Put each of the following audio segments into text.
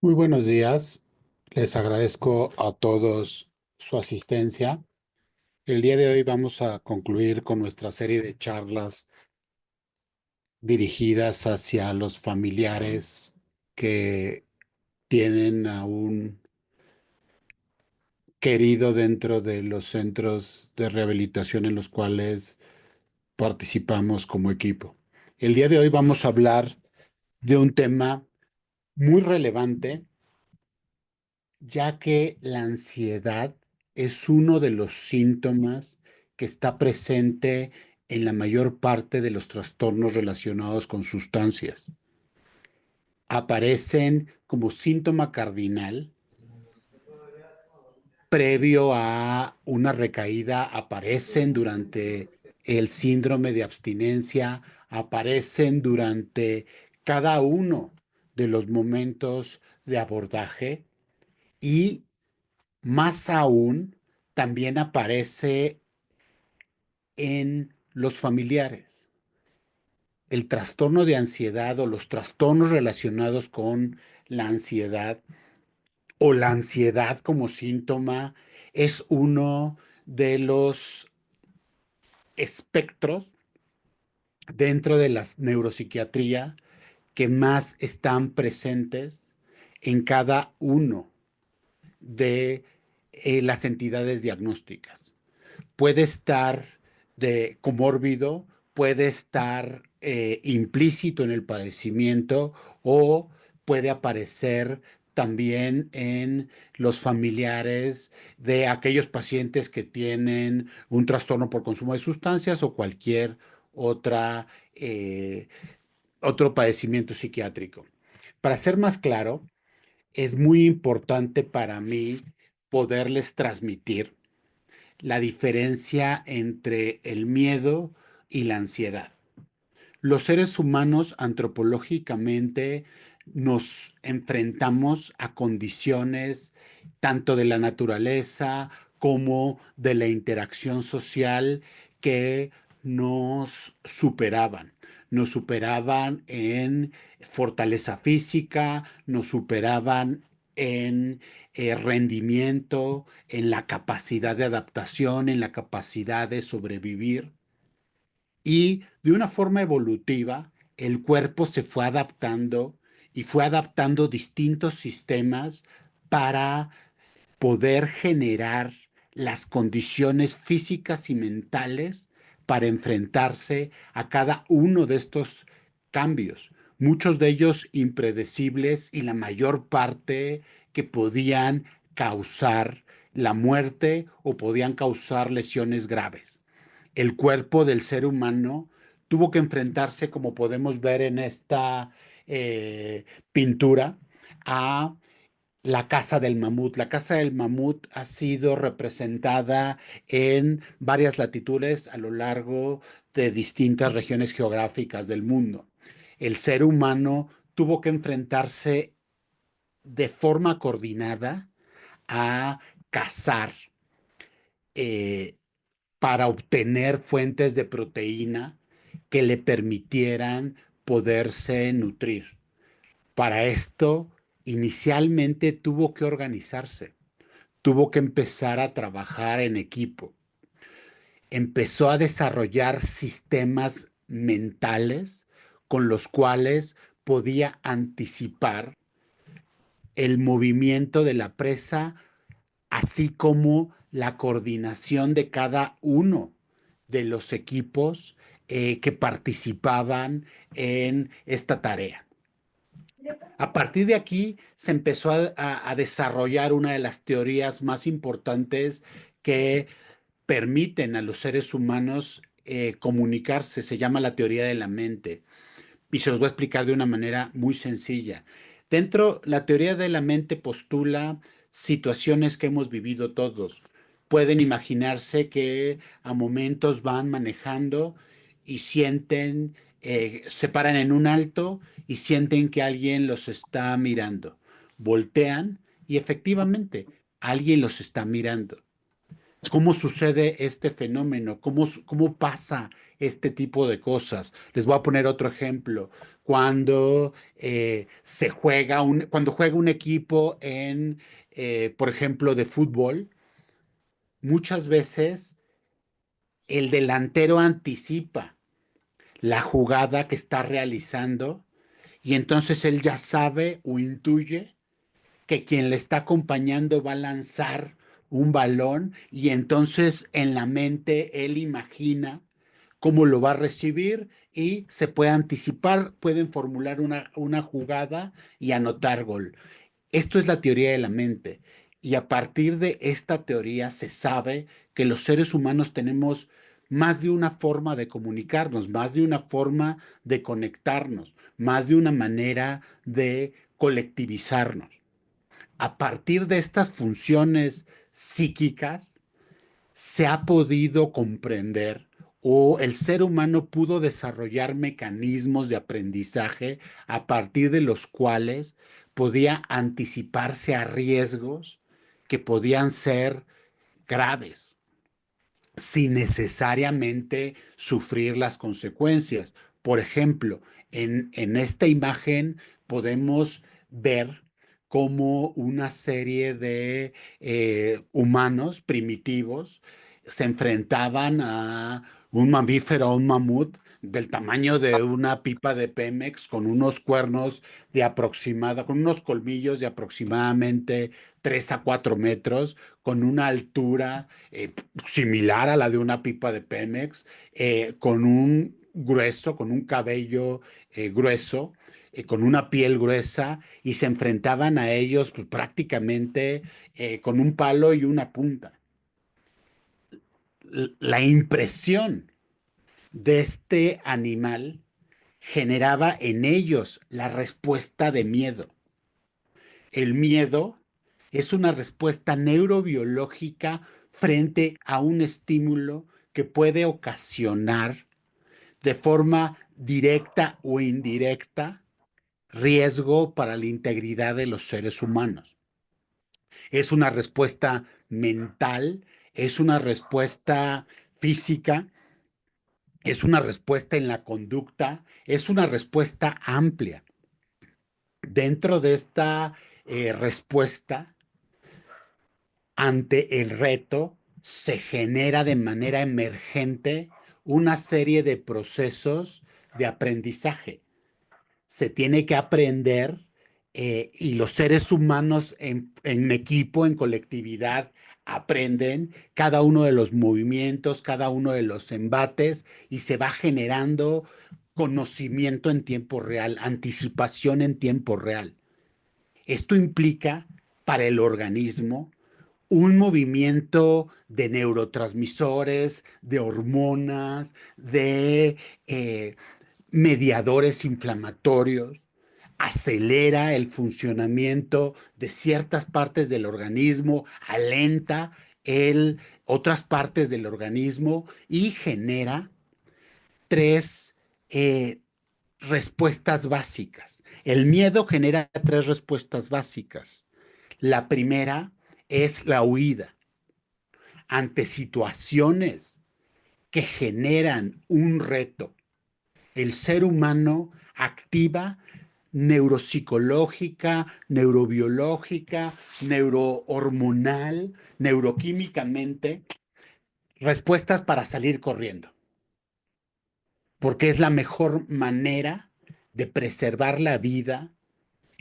Muy buenos días. Les agradezco a todos su asistencia. El día de hoy vamos a concluir con nuestra serie de charlas dirigidas hacia los familiares que tienen a un querido dentro de los centros de rehabilitación en los cuales participamos como equipo. El día de hoy vamos a hablar de un tema muy relevante, ya que la ansiedad es uno de los síntomas que está presente en la mayor parte de los trastornos relacionados con sustancias. Aparecen como síntoma cardinal previo a una recaída, aparecen durante el síndrome de abstinencia, aparecen durante cada uno de los momentos de abordaje y más aún, también aparece en los familiares. El trastorno de ansiedad o los trastornos relacionados con la ansiedad o la ansiedad como síntoma es uno de los espectros dentro de la neuropsiquiatría que más están presentes en cada uno de las entidades diagnósticas. Puede estar de comórbido, puede estar implícito en el padecimiento o puede aparecer también en los familiares de aquellos pacientes que tienen un trastorno por consumo de sustancias o cualquier otra, eh, otro padecimiento psiquiátrico. Para ser más claro, es muy importante para mí poderles transmitir la diferencia entre el miedo y la ansiedad. Los seres humanos antropológicamente nos enfrentamos a condiciones tanto de la naturaleza como de la interacción social que nos superaban en fortaleza física, nos superaban en rendimiento, en la capacidad de adaptación, en la capacidad de sobrevivir. Y de una forma evolutiva, el cuerpo se fue adaptando y fue adaptando distintos sistemas para poder generar las condiciones físicas y mentales para enfrentarse a cada uno de estos cambios, muchos de ellos impredecibles y la mayor parte que podían causar la muerte o podían causar lesiones graves. El cuerpo del ser humano tuvo que enfrentarse, como podemos ver en esta eh, pintura, a la caza del mamut. La caza del mamut ha sido representada en varias latitudes a lo largo de distintas regiones geográficas del mundo. El ser humano tuvo que enfrentarse de forma coordinada a cazar eh, para obtener fuentes de proteína que le permitieran poderse nutrir. Para esto, inicialmente tuvo que organizarse, tuvo que empezar a trabajar en equipo, empezó a desarrollar sistemas mentales con los cuales podía anticipar el movimiento de la presa, así como la coordinación de cada uno de los equipos que participaban en esta tarea. A partir de aquí se empezó a desarrollar una de las teorías más importantes que permiten a los seres humanos comunicarse. Se llama la teoría de la mente y se los voy a explicar de una manera muy sencilla. Dentro, la teoría de la mente postula situaciones que hemos vivido todos. Pueden imaginarse que a momentos van manejando y sienten, se paran en un alto y sienten que alguien los está mirando. Voltean y efectivamente alguien los está mirando. ¿Cómo sucede este fenómeno? ¿Cómo pasa este tipo de cosas? Les voy a poner otro ejemplo. Cuando cuando juega un equipo por ejemplo, de fútbol, muchas veces el delantero anticipa la jugada que está realizando y entonces él ya sabe o intuye que quien le está acompañando va a lanzar un balón y entonces en la mente él imagina cómo lo va a recibir y se puede anticipar, pueden formular una jugada y anotar gol. Esto es la teoría de la mente y a partir de esta teoría se sabe que los seres humanos tenemos más de una forma de comunicarnos, más de una forma de conectarnos, más de una manera de colectivizarnos. A partir de estas funciones psíquicas, se ha podido comprender o el ser humano pudo desarrollar mecanismos de aprendizaje a partir de los cuales podía anticiparse a riesgos que podían ser graves sin necesariamente sufrir las consecuencias. Por ejemplo, en esta imagen podemos ver cómo una serie de humanos primitivos se enfrentaban a un mamífero, a un mamut del tamaño de una pipa de Pemex con unos cuernos con unos colmillos de aproximadamente 3 a 4 metros, con una altura similar a la de una pipa de Pemex, con un cabello grueso, con una piel gruesa, y se enfrentaban a ellos pues, prácticamente con un palo y una punta. La impresión de este animal generaba en ellos la respuesta de miedo. El miedo es una respuesta neurobiológica frente a un estímulo que puede ocasionar de forma directa o indirecta riesgo para la integridad de los seres humanos. Es una respuesta mental, es una respuesta física, es una respuesta en la conducta, es una respuesta amplia. Dentro de esta respuesta ante el reto, se genera de manera emergente una serie de procesos de aprendizaje. Se tiene que aprender y los seres humanos en equipo, en colectividad, aprenden cada uno de los movimientos, cada uno de los embates y se va generando conocimiento en tiempo real, anticipación en tiempo real. Esto implica para el organismo un movimiento de neurotransmisores, de hormonas, de mediadores inflamatorios, acelera el funcionamiento de ciertas partes del organismo, alenta otras partes del organismo y genera tres eh, respuestas básicas. El miedo genera tres respuestas básicas. La primera es la huida ante situaciones que generan un reto. El ser humano activa neuropsicológica, neurobiológica, neurohormonal, neuroquímicamente, respuestas para salir corriendo, porque es la mejor manera de preservar la vida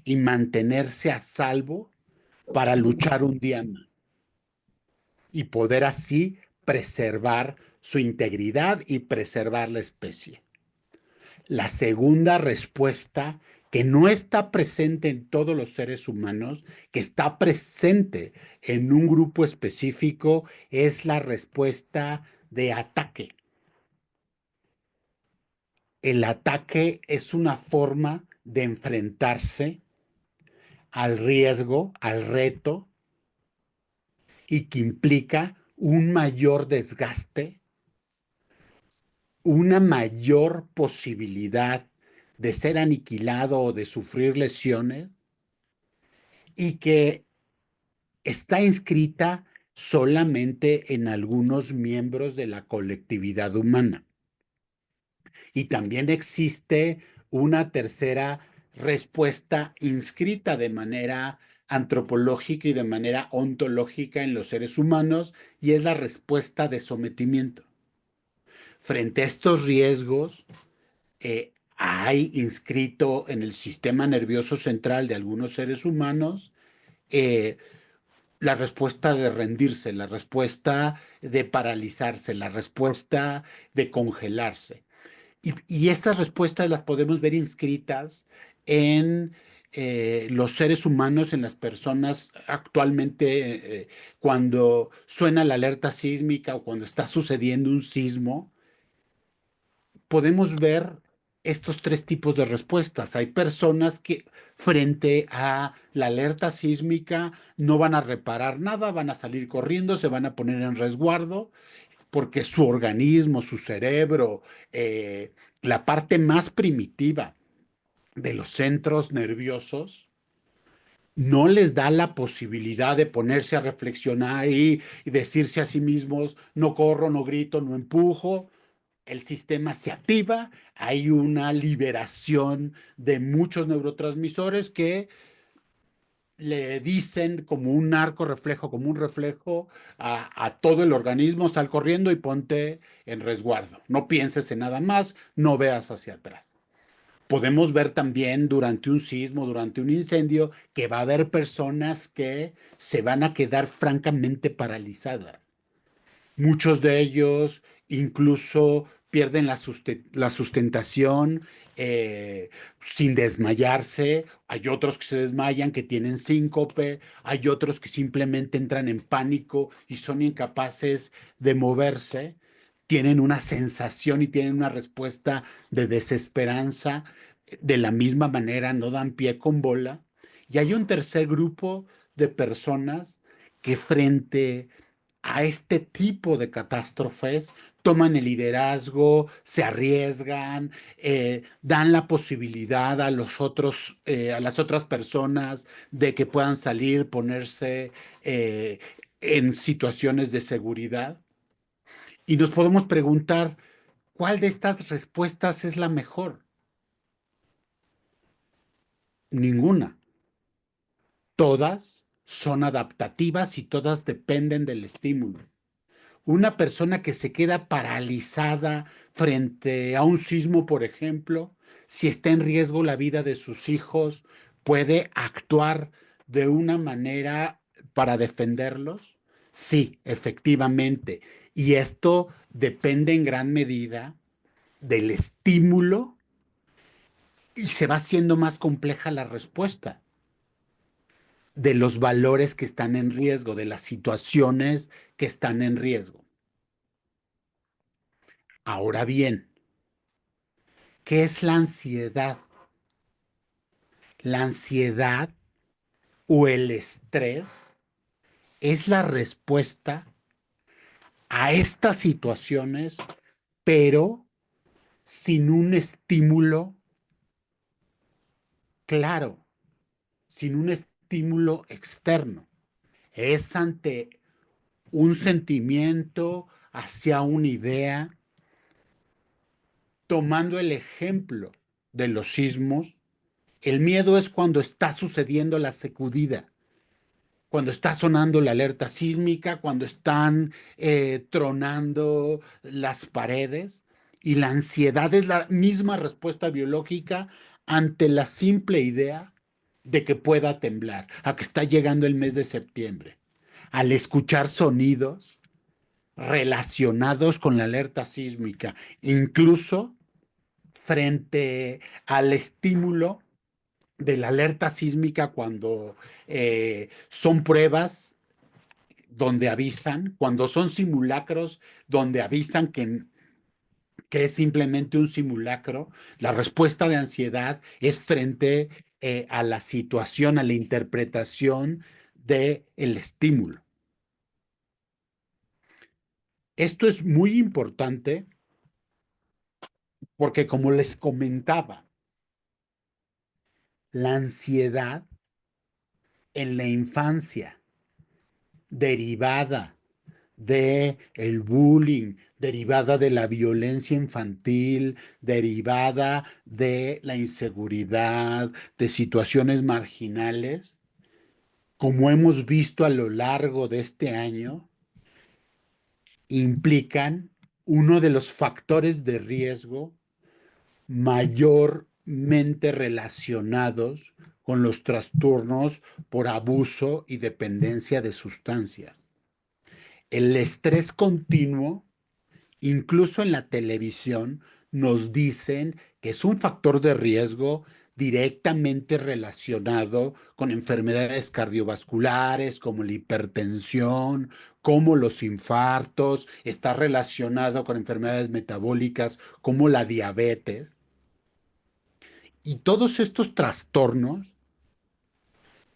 y mantenerse a salvo para luchar un día más y poder así preservar su integridad y preservar la especie. La segunda respuesta, que no está presente en todos los seres humanos, que está presente en un grupo específico, es la respuesta de ataque. El ataque es una forma de enfrentarse al riesgo, al reto, y que implica un mayor desgaste, una mayor posibilidad de ser aniquilado o de sufrir lesiones y que está inscrita solamente en algunos miembros de la colectividad humana. Y también existe una tercera respuesta inscrita de manera antropológica y de manera ontológica en los seres humanos, y es la respuesta de sometimiento. Frente a estos riesgos, hay inscrito en el sistema nervioso central de algunos seres humanos eh, la respuesta de rendirse, la respuesta de paralizarse, la respuesta de congelarse. Y estas respuestas las podemos ver inscritas en los seres humanos, en las personas actualmente, cuando suena la alerta sísmica o cuando está sucediendo un sismo, podemos ver estos tres tipos de respuestas. Hay personas que frente a la alerta sísmica no van a reparar nada, van a salir corriendo, se van a poner en resguardo porque su organismo, su cerebro, la parte más primitiva de los centros nerviosos, no les da la posibilidad de ponerse a reflexionar y decirse a sí mismos, no corro, no grito, no empujo. El sistema se activa, hay una liberación de muchos neurotransmisores que le dicen como un arco reflejo, como un reflejo a todo el organismo, sal corriendo y ponte en resguardo. No pienses en nada más, no veas hacia atrás. Podemos ver también durante un sismo, durante un incendio, que va a haber personas que se van a quedar francamente paralizadas. Muchos de ellos incluso pierden la sustentación sin desmayarse. Hay otros que se desmayan, que tienen síncope. Hay otros que simplemente entran en pánico y son incapaces de moverse. Tienen una sensación y tienen una respuesta de desesperanza. De la misma manera, no dan pie con bola. Y hay un tercer grupo de personas que frente a este tipo de catástrofes, toman el liderazgo, se arriesgan, dan la posibilidad a los otros, a las otras personas de que puedan salir, ponerse eh, en situaciones de seguridad. Y nos podemos preguntar, ¿cuál de estas respuestas es la mejor? Ninguna. Todas son adaptativas y todas dependen del estímulo. Una persona que se queda paralizada frente a un sismo, por ejemplo, si está en riesgo la vida de sus hijos, puede actuar de una manera para defenderlos. Sí, efectivamente. Y esto depende en gran medida del estímulo y se va haciendo más compleja la respuesta de los valores que están en riesgo, de las situaciones que están en riesgo. Ahora bien, ¿qué es la ansiedad? La ansiedad o el estrés es la respuesta a estas situaciones, pero sin un estímulo claro, sin un estímulo externo. Es ante un sentimiento, hacia una idea, tomando el ejemplo de los sismos. El miedo es cuando está sucediendo la sacudida, cuando está sonando la alerta sísmica, cuando están tronando las paredes, y la ansiedad es la misma respuesta biológica ante la simple idea de que pueda temblar, a que está llegando el mes de septiembre, al escuchar sonidos relacionados con la alerta sísmica, incluso frente al estímulo de la alerta sísmica cuando son pruebas donde avisan, cuando son simulacros donde avisan que es simplemente un simulacro. La respuesta de ansiedad es frente a la situación, a la interpretación del estímulo. Esto es muy importante porque, como les comentaba, la ansiedad en la infancia derivada de el bullying, derivada de la violencia infantil, derivada de la inseguridad, de situaciones marginales, como hemos visto a lo largo de este año, implican uno de los factores de riesgo mayormente relacionados con los trastornos por abuso y dependencia de sustancias. El estrés continuo, incluso en la televisión, nos dicen que es un factor de riesgo directamente relacionado con enfermedades cardiovasculares como la hipertensión, como los infartos, está relacionado con enfermedades metabólicas como la diabetes. Y todos estos trastornos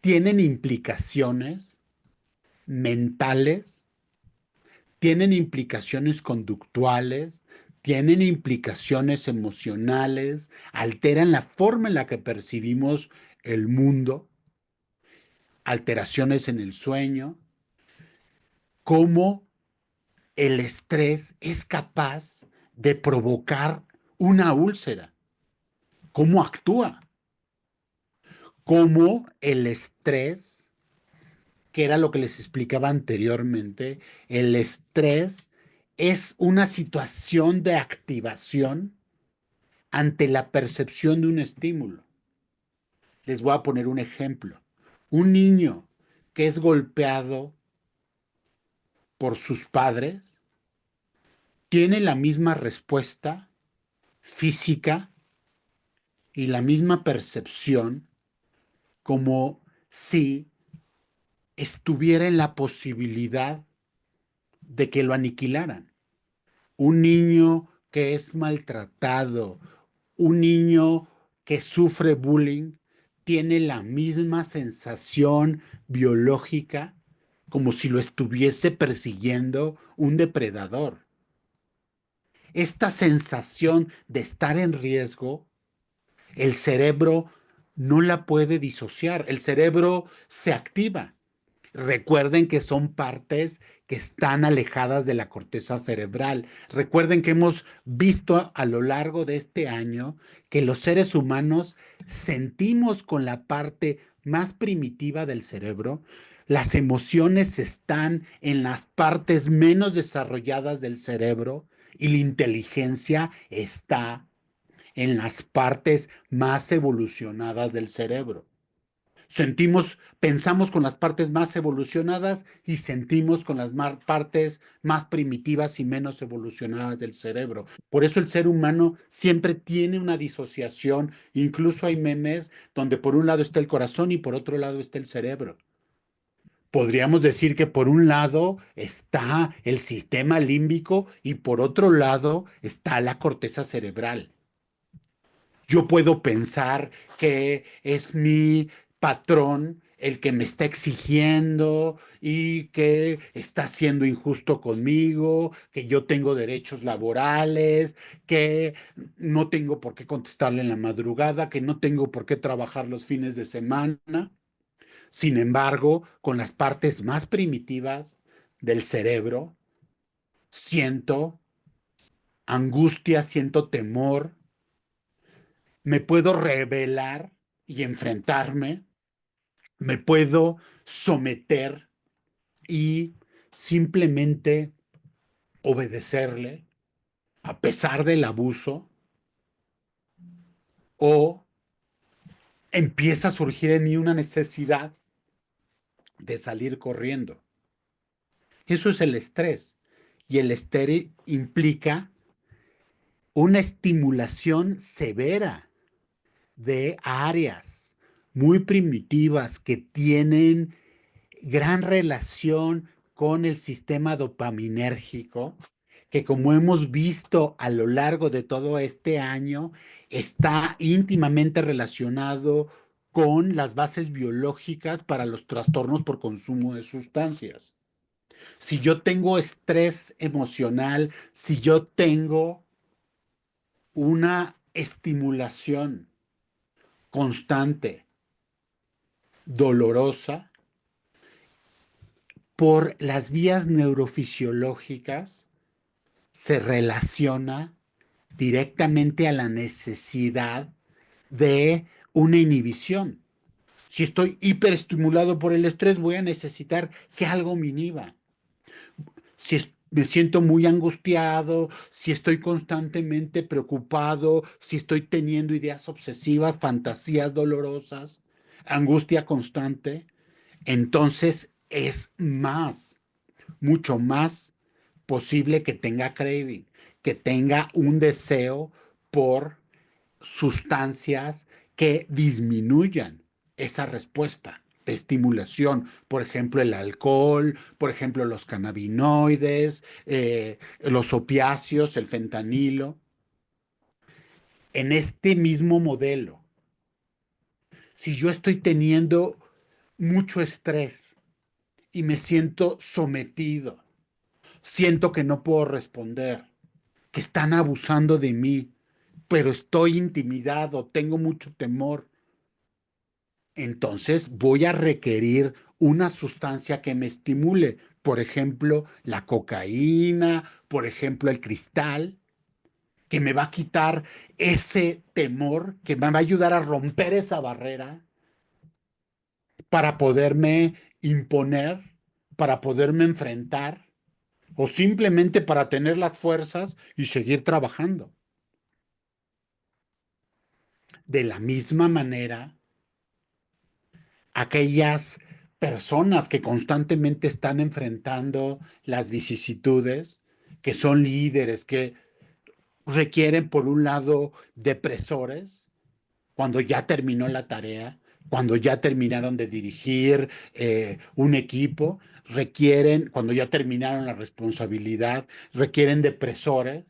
tienen implicaciones mentales, tienen implicaciones conductuales, tienen implicaciones emocionales, alteran la forma en la que percibimos el mundo, alteraciones en el sueño, cómo el estrés es capaz de provocar una úlcera, cómo actúa, cómo el estrés, que era lo que les explicaba anteriormente, el estrés es una situación de activación ante la percepción de un estímulo. Les voy a poner un ejemplo. Un niño que es golpeado por sus padres tiene la misma respuesta física y la misma percepción como si estuviera en la posibilidad de que lo aniquilaran. Un niño que es maltratado, un niño que sufre bullying, tiene la misma sensación biológica como si lo estuviese persiguiendo un depredador. Esta sensación de estar en riesgo, el cerebro no la puede disociar, el cerebro se activa. Recuerden que son partes que están alejadas de la corteza cerebral. Recuerden que hemos visto a lo largo de este año que los seres humanos sentimos con la parte más primitiva del cerebro. Las emociones están en las partes menos desarrolladas del cerebro y la inteligencia está en las partes más evolucionadas del cerebro. Sentimos, pensamos con las partes más evolucionadas y sentimos con las partes más primitivas y menos evolucionadas del cerebro. Por eso el ser humano siempre tiene una disociación. Incluso hay memes donde por un lado está el corazón y por otro lado está el cerebro. Podríamos decir que por un lado está el sistema límbico y por otro lado está la corteza cerebral. Yo puedo pensar que es mi patrón el que me está exigiendo y que está siendo injusto conmigo, que yo tengo derechos laborales, que no tengo por qué contestarle en la madrugada, que no tengo por qué trabajar los fines de semana. Sin embargo, con las partes más primitivas del cerebro, siento angustia, siento temor, me puedo rebelar y enfrentarme, me puedo someter y simplemente obedecerle a pesar del abuso, o empieza a surgir en mí una necesidad de salir corriendo. Eso es el estrés. Y el estrés implica una estimulación severa de áreas muy primitivas que tienen gran relación con el sistema dopaminérgico, que como hemos visto a lo largo de todo este año, está íntimamente relacionado con las bases biológicas para los trastornos por consumo de sustancias. Si yo tengo estrés emocional, si yo tengo una estimulación constante, dolorosa, por las vías neurofisiológicas se relaciona directamente a la necesidad de una inhibición. Si estoy hiperestimulado por el estrés, voy a necesitar que algo me inhiba. Si me siento muy angustiado, si estoy constantemente preocupado, si estoy teniendo ideas obsesivas, fantasías dolorosas, angustia constante, entonces es mucho más posible que tenga craving, que tenga un deseo por sustancias que disminuyan esa respuesta de estimulación. Por ejemplo, el alcohol, por ejemplo, los cannabinoides, los opiáceos, el fentanilo. En este mismo modelo, si yo estoy teniendo mucho estrés y me siento sometido, siento que no puedo responder, que están abusando de mí, pero estoy intimidado, tengo mucho temor, entonces voy a requerir una sustancia que me estimule, por ejemplo, la cocaína, por ejemplo, el cristal, que me va a quitar ese temor, que me va a ayudar a romper esa barrera para poderme imponer, para poderme enfrentar o simplemente para tener las fuerzas y seguir trabajando. De la misma manera, aquellas personas que constantemente están enfrentando las vicisitudes, que son líderes, que requieren, por un lado, depresores, cuando ya terminó la tarea, cuando ya terminaron de dirigir un equipo, requieren, cuando ya terminaron la responsabilidad, requieren depresores.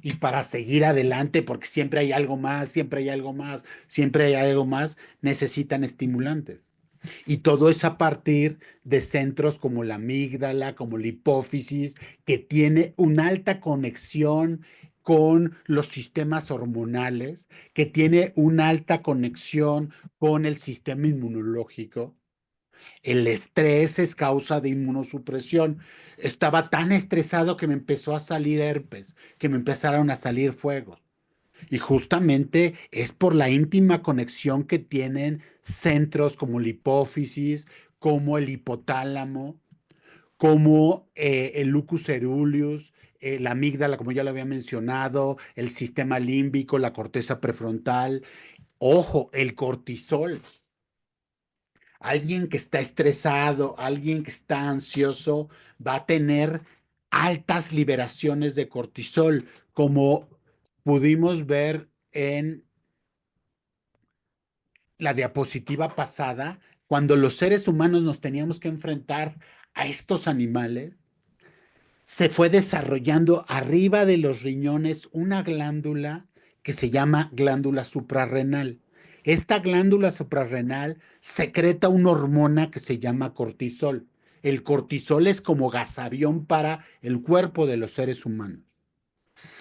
Y para seguir adelante, porque siempre hay algo más, siempre hay algo más, siempre hay algo más, necesitan estimulantes. Y todo es a partir de centros como la amígdala, como la hipófisis, que tiene una alta conexión con los sistemas hormonales, que tiene una alta conexión con el sistema inmunológico. El estrés es causa de inmunosupresión. Estaba tan estresado que me empezó a salir herpes, que me empezaron a salir fuegos. Y justamente es por la íntima conexión que tienen centros como la hipófisis, como el hipotálamo, como el lucus ceruleus, la amígdala, como ya lo había mencionado, el sistema límbico, la corteza prefrontal. Ojo, el cortisol. Alguien que está estresado, alguien que está ansioso, va a tener altas liberaciones de cortisol, como pudimos ver en la diapositiva pasada, cuando los seres humanos nos teníamos que enfrentar a estos animales, se fue desarrollando arriba de los riñones una glándula que se llama glándula suprarrenal. Esta glándula suprarrenal secreta una hormona que se llama cortisol. El cortisol es como gasavión para el cuerpo de los seres humanos.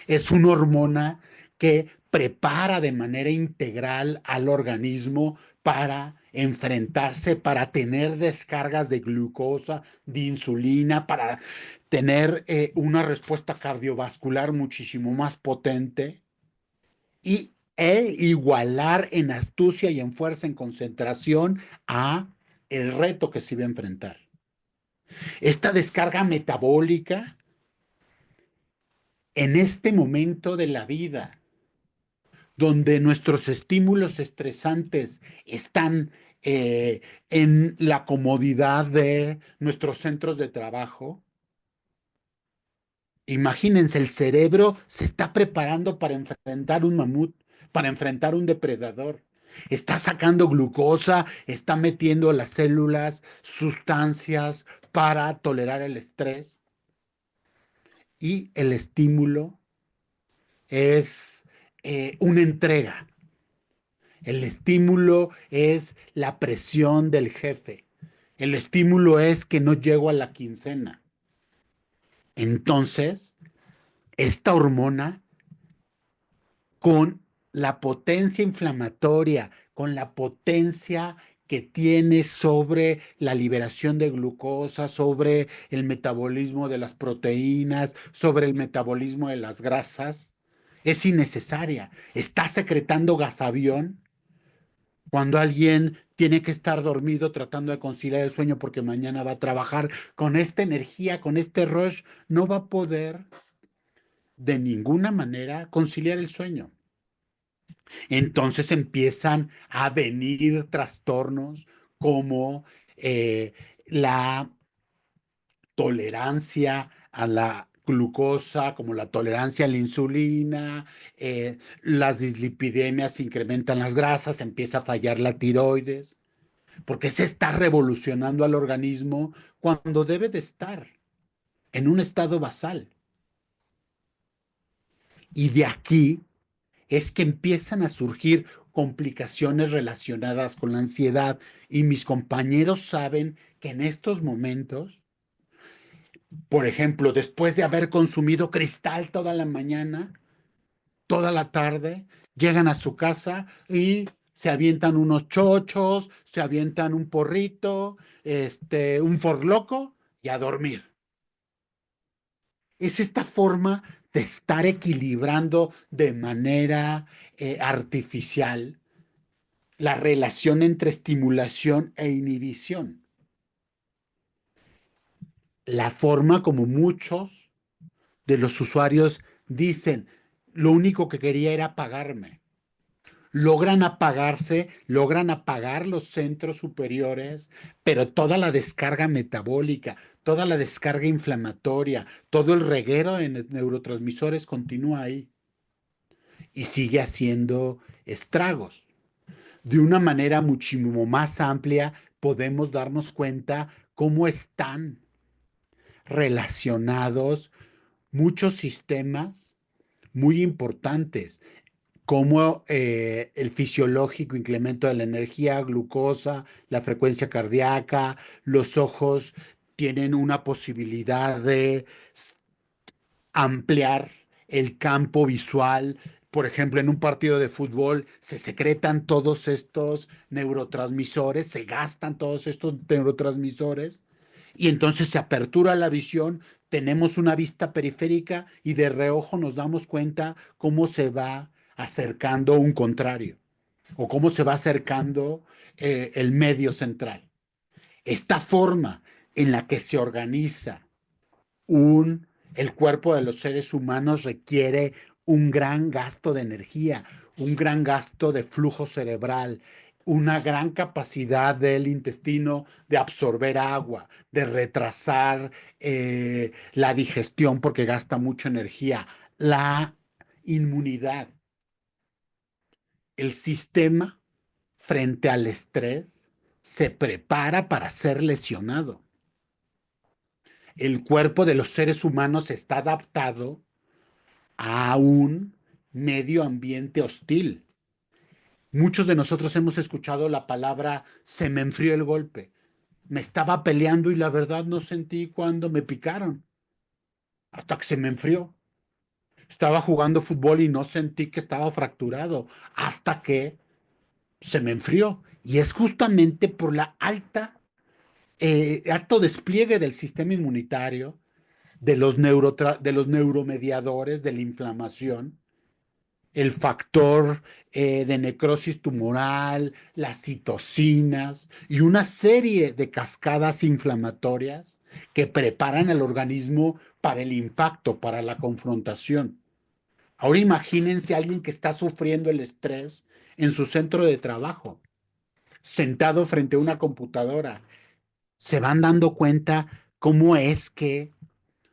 Es una hormona que prepara de manera integral al organismo para enfrentarse, para tener descargas de glucosa, de insulina, para tener una respuesta cardiovascular muchísimo más potente e igualar en astucia y en fuerza, en concentración a el reto que se iba a enfrentar. Esta descarga metabólica en este momento de la vida donde nuestros estímulos estresantes están en la comodidad de nuestros centros de trabajo. Imagínense, el cerebro se está preparando para enfrentar un mamut, para enfrentar un depredador. Está sacando glucosa, está metiendo a las células sustancias para tolerar el estrés. Y el estímulo es una entrega. El estímulo es la presión del jefe. El estímulo es que no llego a la quincena. Entonces, esta hormona, con la potencia inflamatoria, con la potencia que tiene sobre la liberación de glucosa, sobre el metabolismo de las proteínas, sobre el metabolismo de las grasas, es innecesaria. Está secretando gasavión cuando alguien tiene que estar dormido tratando de conciliar el sueño porque mañana va a trabajar con esta energía, con este rush, no va a poder de ninguna manera conciliar el sueño. Entonces empiezan a venir trastornos como la tolerancia a la glucosa, como la tolerancia a la insulina, las dislipidemias incrementan las grasas, empieza a fallar la tiroides, porque se está revolucionando al organismo cuando debe de estar en un estado basal. Y de aquí es que empiezan a surgir complicaciones relacionadas con la ansiedad y mis compañeros saben que en estos momentos, por ejemplo, después de haber consumido cristal toda la mañana, toda la tarde, llegan a su casa y se avientan unos chochos, se avientan un porrito, un forloco y a dormir. Es esta forma de estar equilibrando de manera artificial la relación entre estimulación e inhibición. La forma como muchos de los usuarios dicen, lo único que quería era apagarme. Logran apagarse, logran apagar los centros superiores, pero toda la descarga metabólica, toda la descarga inflamatoria, todo el reguero en neurotransmisores continúa ahí y sigue haciendo estragos. De una manera muchísimo más amplia, podemos darnos cuenta cómo están relacionados muchos sistemas muy importantes, como el fisiológico, incremento de la energía, glucosa, la frecuencia cardíaca, los ojos tienen una posibilidad de ampliar el campo visual. Por ejemplo, en un partido de fútbol se secretan todos estos neurotransmisores, se gastan todos estos neurotransmisores y entonces se apertura la visión, tenemos una vista periférica y de reojo nos damos cuenta cómo se va acercando un contrario o cómo se va acercando el medio central. Esta forma en la que se organiza el cuerpo de los seres humanos requiere un gran gasto de energía, un gran gasto de flujo cerebral, una gran capacidad del intestino de absorber agua, de retrasar la digestión porque gasta mucha energía, la inmunidad, el sistema frente al estrés se prepara para ser lesionado. El cuerpo de los seres humanos está adaptado a un medio ambiente hostil. Muchos de nosotros hemos escuchado la palabra se me enfrió el golpe. Me estaba peleando y la verdad no sentí cuando me picaron, hasta que se me enfrió. Estaba jugando fútbol y no sentí que estaba fracturado, hasta que se me enfrió. Y es justamente por la alto despliegue del sistema inmunitario, de los neuromediadores, de la inflamación, el factor de necrosis tumoral, las citocinas y una serie de cascadas inflamatorias que preparan al organismo para el impacto, para la confrontación. Ahora imagínense a alguien que está sufriendo el estrés en su centro de trabajo, sentado frente a una computadora. Se van dando cuenta cómo es que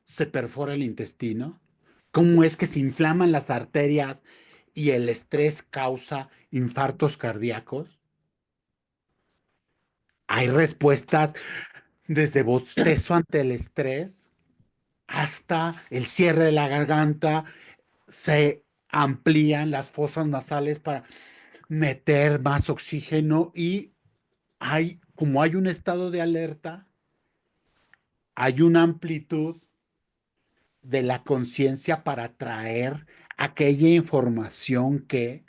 se perfora el intestino, cómo es que se inflaman las arterias y el estrés causa infartos cardíacos. Hay respuestas desde bostezo ante el estrés hasta el cierre de la garganta. Se amplían las fosas nasales para meter más oxígeno y como hay un estado de alerta, hay una amplitud de la conciencia para traer aquella información que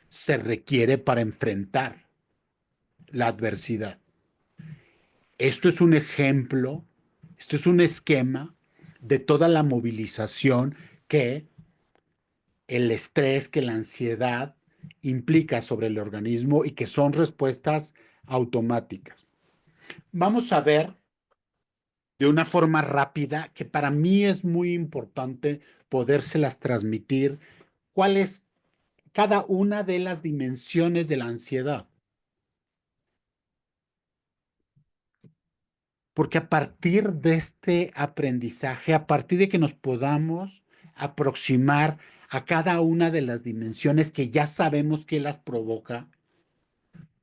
se requiere para enfrentar. la adversidad. Esto es un ejemplo, esto es un esquema de toda la movilización que el estrés, que la ansiedad implica sobre el organismo y que son respuestas automáticas. Vamos a ver de una forma rápida, que para mí es muy importante podérselas transmitir, cuál es cada una de las dimensiones de la ansiedad. Porque a partir de este aprendizaje, a partir de que nos podamos aproximar a cada una de las dimensiones que ya sabemos que las provoca,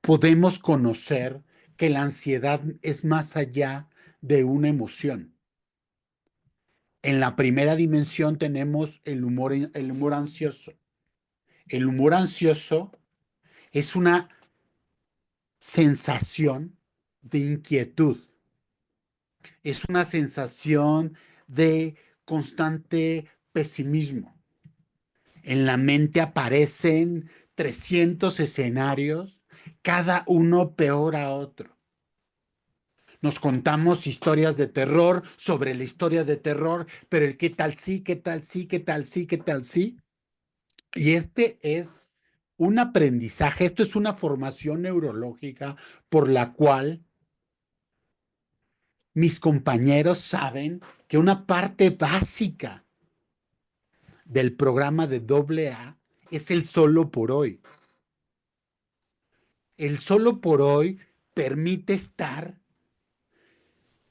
podemos conocer que la ansiedad es más allá de una emoción. En la primera dimensión tenemos el humor ansioso. El humor ansioso es una sensación de inquietud, es una sensación de constante pesimismo. En la mente aparecen 300 escenarios, cada uno peor a otro. Nos contamos historias de terror sobre la historia de terror, pero el qué tal sí, qué tal sí, qué tal sí, qué tal sí. Y este es un aprendizaje, esto es una formación neurológica por la cual mis compañeros saben que una parte básica del programa de AA es el solo por hoy. El solo por hoy permite estar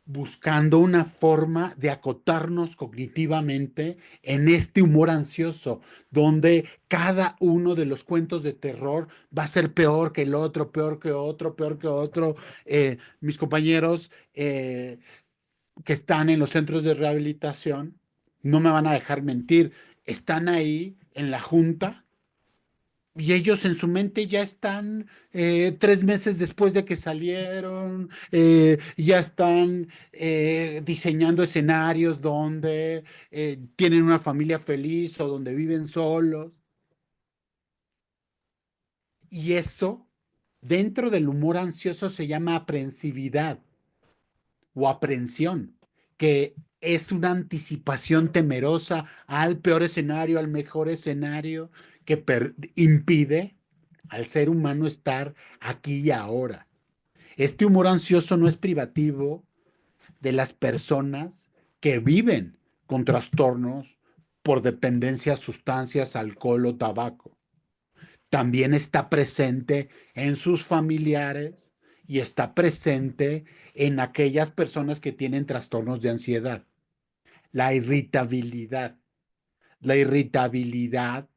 buscando una forma de acotarnos cognitivamente en este humor ansioso, donde cada uno de los cuentos de terror va a ser peor que el otro, peor que otro, peor que otro. Mis compañeros que están en los centros de rehabilitación no me van a dejar mentir, están ahí en la junta y ellos en su mente ya están 3 meses después de que salieron, ya están diseñando escenarios donde tienen una familia feliz o donde viven solos. Y eso, dentro del humor ansioso, se llama aprensividad o aprensión, que es una anticipación temerosa al peor escenario, al mejor escenario, que impide al ser humano estar aquí y ahora. Este humor ansioso no es privativo de las personas que viven con trastornos por dependencia a sustancias, alcohol o tabaco. También está presente en sus familiares y está presente en aquellas personas que tienen trastornos de ansiedad. La irritabilidad. La irritabilidad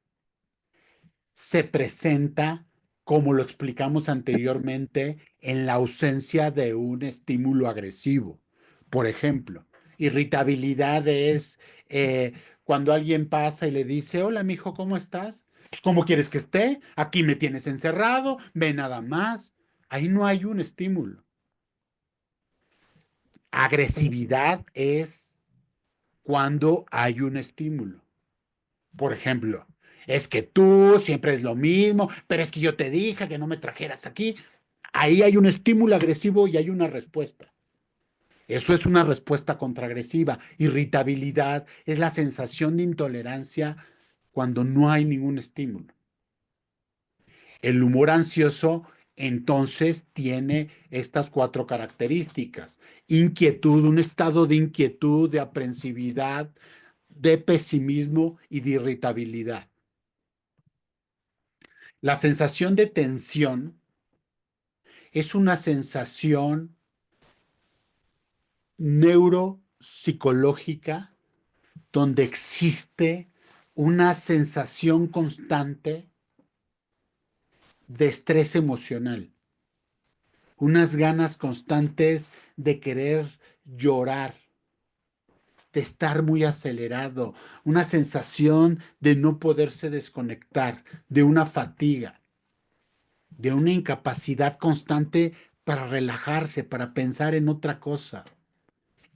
se presenta, como lo explicamos anteriormente, en la ausencia de un estímulo agresivo. Por ejemplo, irritabilidad es cuando alguien pasa y le dice, hola, mijo, ¿cómo estás? Pues, ¿cómo quieres que esté? Aquí me tienes encerrado, ve nada más. Ahí no hay un estímulo. Agresividad es cuando hay un estímulo. Por ejemplo, es que tú siempre es lo mismo, pero es que yo te dije que no me trajeras aquí. Ahí hay un estímulo agresivo y hay una respuesta. Eso es una respuesta contraagresiva. Irritabilidad es la sensación de intolerancia cuando no hay ningún estímulo. El humor ansioso entonces tiene estas cuatro características. Inquietud, un estado de inquietud, de aprensividad, de pesimismo y de irritabilidad. La sensación de tensión es una sensación neuropsicológica donde existe una sensación constante de estrés emocional, unas ganas constantes de querer llorar, de estar muy acelerado, una sensación de no poderse desconectar, de una fatiga, de una incapacidad constante para relajarse, para pensar en otra cosa.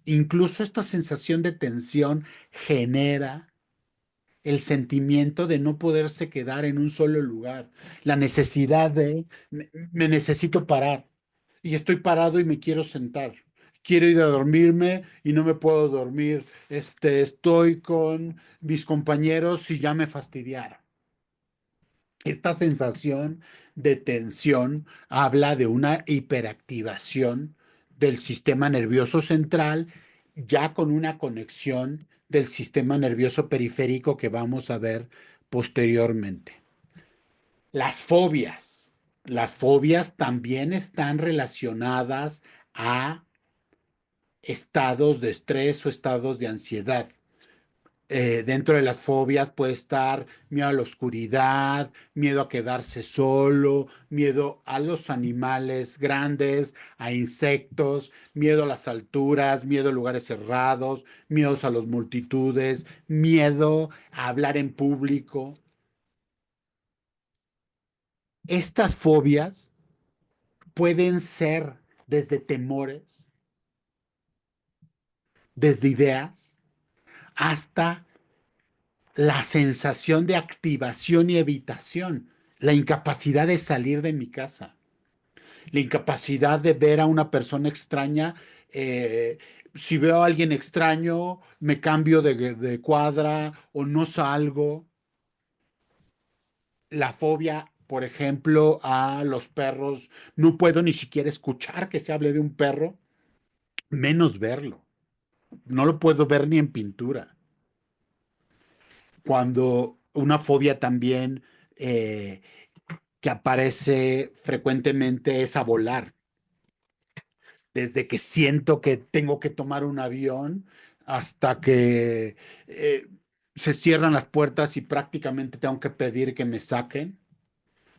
Incluso esta sensación de tensión genera el sentimiento de no poderse quedar en un solo lugar, la necesidad de me necesito parar, y estoy parado y me quiero sentar. Quiero ir a dormirme y no me puedo dormir. Estoy con mis compañeros y ya me fastidiaron. Esta sensación de tensión habla de una hiperactivación del sistema nervioso central, ya con una conexión del sistema nervioso periférico que vamos a ver posteriormente. Las fobias. Las fobias también están relacionadas a estados de estrés o estados de ansiedad. Dentro de las fobias puede estar miedo a la oscuridad, miedo a quedarse solo, miedo a los animales grandes, a insectos, miedo a las alturas, miedo a lugares cerrados, miedos a las multitudes, miedo a hablar en público. Estas fobias pueden ser desde temores, desde ideas, hasta la sensación de activación y evitación, la incapacidad de salir de mi casa, la incapacidad de ver a una persona extraña. eh, si veo a alguien extraño, me cambio de cuadra o no salgo. La fobia, por ejemplo, a los perros, no puedo ni siquiera escuchar que se hable de un perro, menos verlo. No lo puedo ver ni en pintura. Cuando una fobia también eh, que aparece frecuentemente es a volar. Desde que siento que tengo que tomar un avión hasta que eh, se cierran las puertas y prácticamente tengo que pedir que me saquen,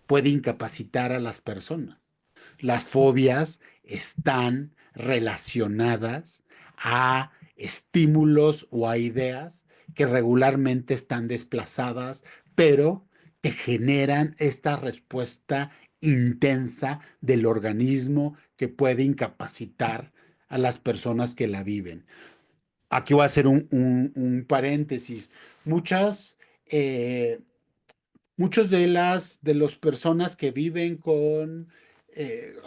puede incapacitar a las personas. Las fobias están relacionadas a estímulos o a ideas que regularmente están desplazadas, pero que generan esta respuesta intensa del organismo que puede incapacitar a las personas que la viven. Aquí voy a hacer un paréntesis. Muchas eh, Muchos de las personas que viven con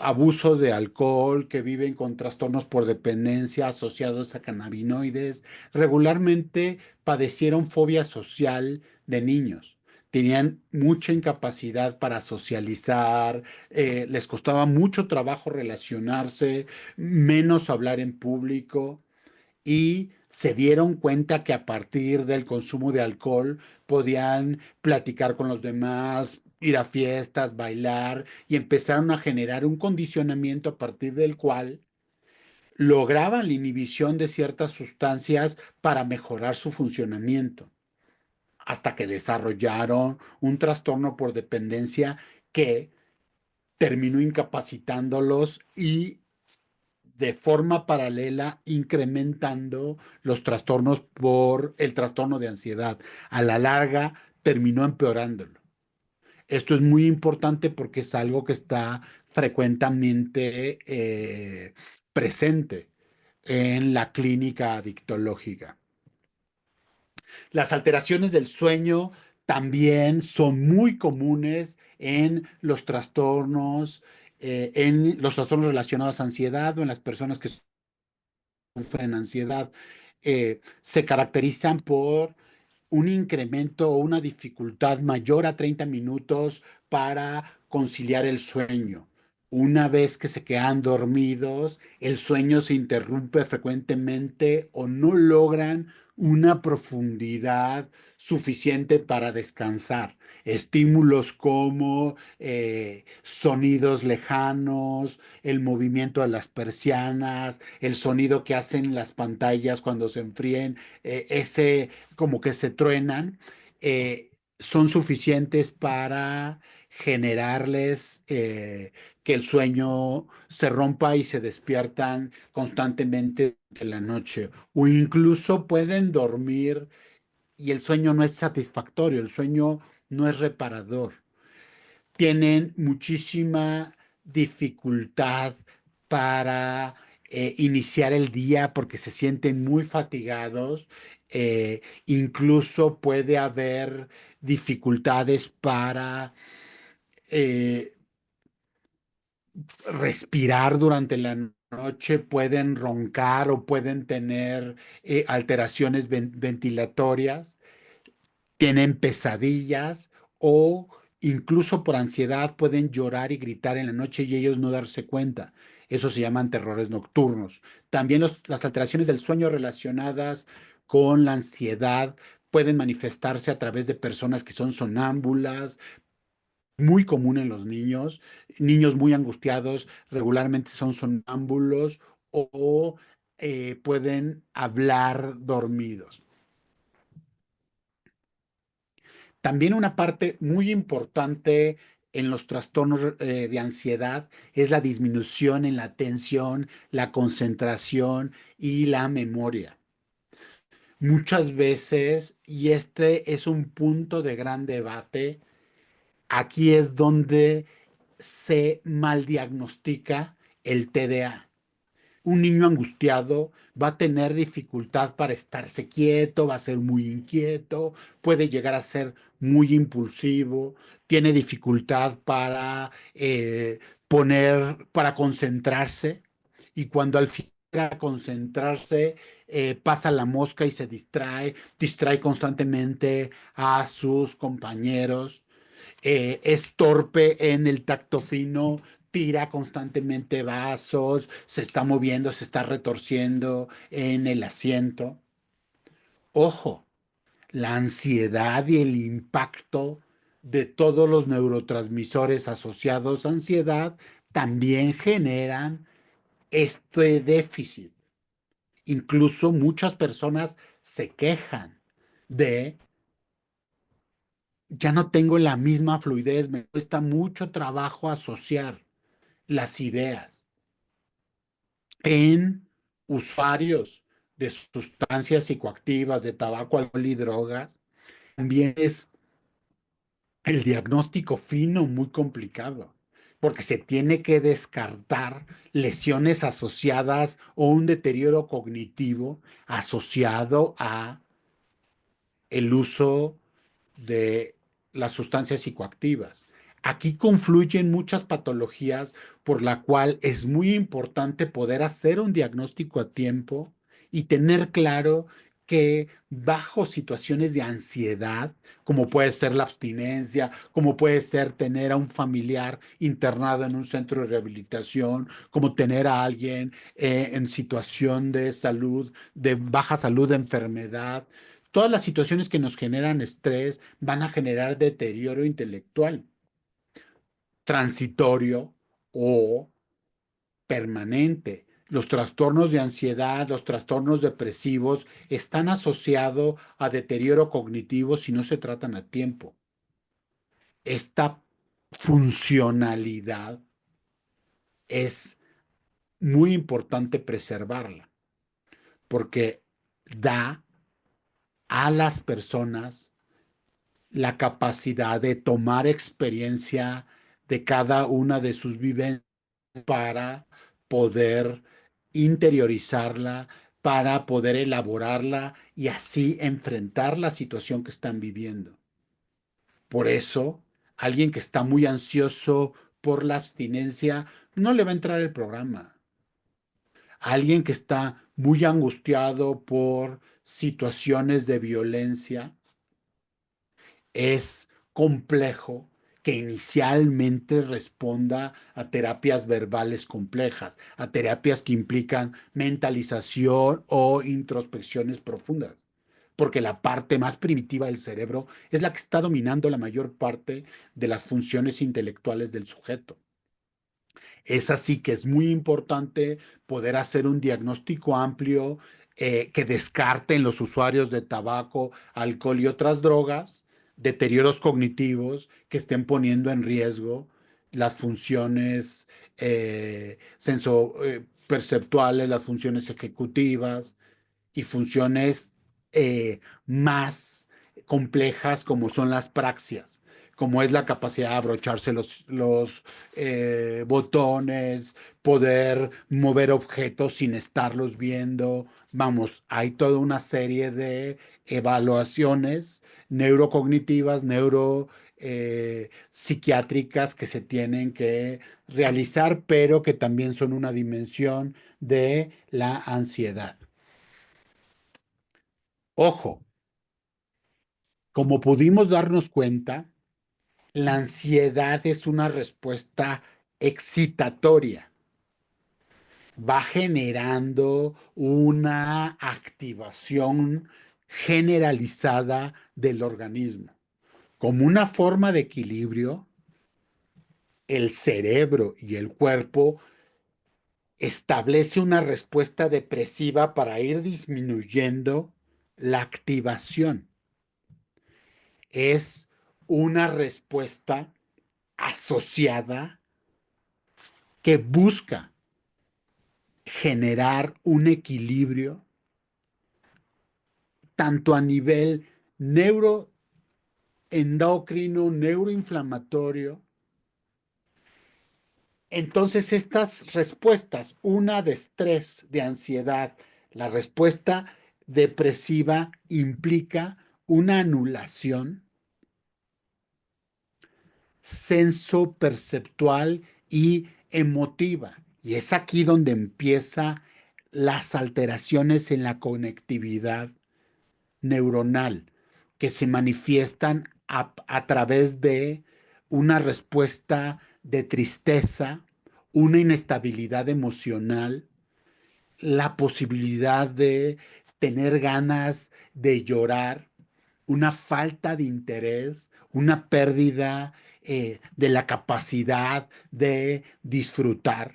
abuso de alcohol, que viven con trastornos por dependencia asociados a cannabinoides, regularmente padecieron fobia social de niños. Tenían mucha incapacidad para socializar, les costaba mucho trabajo relacionarse, menos hablar en público y se dieron cuenta que a partir del consumo de alcohol podían platicar con los demás, ir a fiestas, bailar y empezaron a generar un condicionamiento a partir del cual lograban la inhibición de ciertas sustancias para mejorar su funcionamiento, hasta que desarrollaron un trastorno por dependencia que terminó incapacitándolos y de forma paralela incrementando los trastornos por el trastorno de ansiedad. A la larga terminó empeorándolo. Esto es muy importante porque es algo que está frecuentemente presente en la clínica adictológica. Las alteraciones del sueño también son muy comunes en los trastornos relacionados a ansiedad o en las personas que sufren ansiedad. Se caracterizan por un incremento o una dificultad mayor a 30 minutos para conciliar el sueño. Una vez que se quedan dormidos, el sueño se interrumpe frecuentemente o no logran una profundidad suficiente para descansar. Estímulos como sonidos lejanos, el movimiento de las persianas, el sonido que hacen las pantallas cuando se enfríen, ese como que se truenan, son suficientes para generarles que el sueño se rompa y se despiertan constantemente en la noche. O incluso pueden dormir y el sueño no es satisfactorio, el sueño no es reparador. Tienen muchísima dificultad para iniciar el día porque se sienten muy fatigados. Incluso puede haber dificultades para eh, respirar durante la noche, pueden roncar o pueden tener alteraciones ventilatorias, tienen pesadillas o incluso por ansiedad pueden llorar y gritar en la noche y ellos no darse cuenta. Eso se llaman terrores nocturnos. También las alteraciones del sueño relacionadas con la ansiedad pueden manifestarse a través de personas que son sonámbulas, muy común en los niños. Niños muy angustiados regularmente son sonámbulos o pueden hablar dormidos. También una parte muy importante en los trastornos de ansiedad es la disminución en la atención, la concentración y la memoria. Muchas veces, y este es un punto de gran debate, aquí es donde se mal diagnostica el TDA. Un niño angustiado va a tener dificultad para estarse quieto, va a ser muy inquieto, puede llegar a ser muy impulsivo, tiene dificultad para concentrarse y cuando al fin a concentrarse pasa la mosca y se distrae constantemente a sus compañeros, es torpe en el tacto fino, tira constantemente vasos, se está moviendo, se está retorciendo en el asiento. Ojo, la ansiedad y el impacto de todos los neurotransmisores asociados a ansiedad también generan este déficit. Incluso muchas personas se quejan de ya no tengo la misma fluidez, me cuesta mucho trabajo asociar las ideas en usuarios de sustancias psicoactivas, de tabaco, alcohol y drogas. También es el diagnóstico fino muy complicado, porque se tiene que descartar lesiones asociadas o un deterioro cognitivo asociado a el uso de las sustancias psicoactivas. Aquí confluyen muchas patologías por la cual es muy importante poder hacer un diagnóstico a tiempo y tener claro que bajo situaciones de ansiedad, como puede ser la abstinencia, como puede ser tener a un familiar internado en un centro de rehabilitación, como tener a alguien en situación de salud, de baja salud, de enfermedad, todas las situaciones que nos generan estrés van a generar deterioro intelectual, transitorio o permanente. Los trastornos de ansiedad, los trastornos depresivos están asociados a deterioro cognitivo si no se tratan a tiempo. Esta funcionalidad es muy importante preservarla porque da a las personas la capacidad de tomar experiencia de cada una de sus vivencias para poder interiorizarla, para poder elaborarla y así enfrentar la situación que están viviendo. Por eso, alguien que está muy ansioso por la abstinencia, no le va a entrar el programa. Alguien que está muy angustiado por situaciones de violencia, es complejo que inicialmente responda a terapias verbales complejas, a terapias que implican mentalización o introspecciones profundas, porque la parte más primitiva del cerebro es la que está dominando la mayor parte de las funciones intelectuales del sujeto. Es así que es muy importante poder hacer un diagnóstico amplio que descarte en los usuarios de tabaco, alcohol y otras drogas deterioros cognitivos que estén poniendo en riesgo las funciones perceptuales, las funciones ejecutivas y funciones más complejas como son las praxias, como es la capacidad de abrocharse los botones, poder mover objetos sin estarlos viendo. Vamos, hay toda una serie de evaluaciones neurocognitivas, neuroemocionales, psiquiátricas que se tienen que realizar, pero que también son una dimensión de la ansiedad. Ojo, como pudimos darnos cuenta, la ansiedad es una respuesta excitatoria. Va generando una activación generalizada del organismo. Como una forma de equilibrio, el cerebro y el cuerpo establece una respuesta depresiva para ir disminuyendo la activación. Es una respuesta asociada que busca generar un equilibrio tanto a nivel neuroendocrino, neuroinflamatorio. Entonces, estas respuestas, una de estrés, de ansiedad, la respuesta depresiva implica una anulación sensoperceptual y emotiva. Y es aquí donde empiezan las alteraciones en la conectividad neuronal, que se manifiestan a través de una respuesta de tristeza, una inestabilidad emocional, la posibilidad de tener ganas de llorar, una falta de interés, una pérdida de la capacidad de disfrutar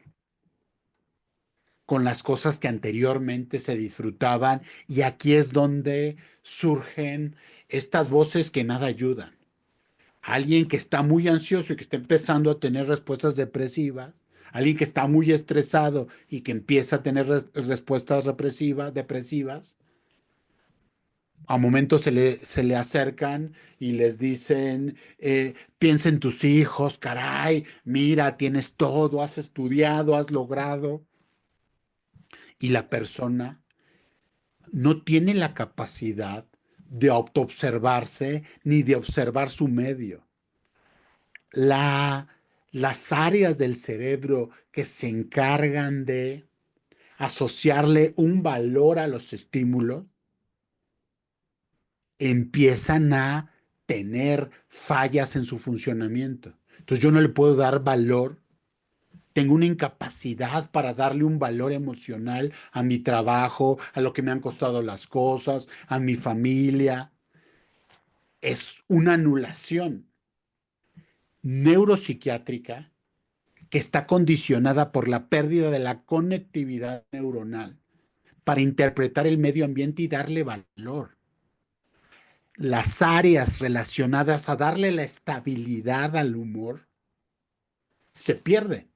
con las cosas que anteriormente se disfrutaban. Y aquí es donde surgen estas voces que nada ayudan. Alguien que está muy ansioso y que está empezando a tener respuestas depresivas, alguien que está muy estresado y que empieza a tener respuestas depresivas, a momentos se le acercan y les dicen, piensa en tus hijos, caray, mira, tienes todo, has estudiado, has logrado, y la persona no tiene la capacidad de autoobservarse ni de observar su medio. La, las áreas del cerebro que se encargan de asociarle un valor a los estímulos empiezan a tener fallas en su funcionamiento. Entonces yo no le puedo dar valor, tengo una incapacidad para darle un valor emocional a mi trabajo, a lo que me han costado las cosas, a mi familia. Es una anulación neuropsiquiátrica que está condicionada por la pérdida de la conectividad neuronal para interpretar el medio ambiente y darle valor. Las áreas relacionadas a darle la estabilidad al humor se pierden.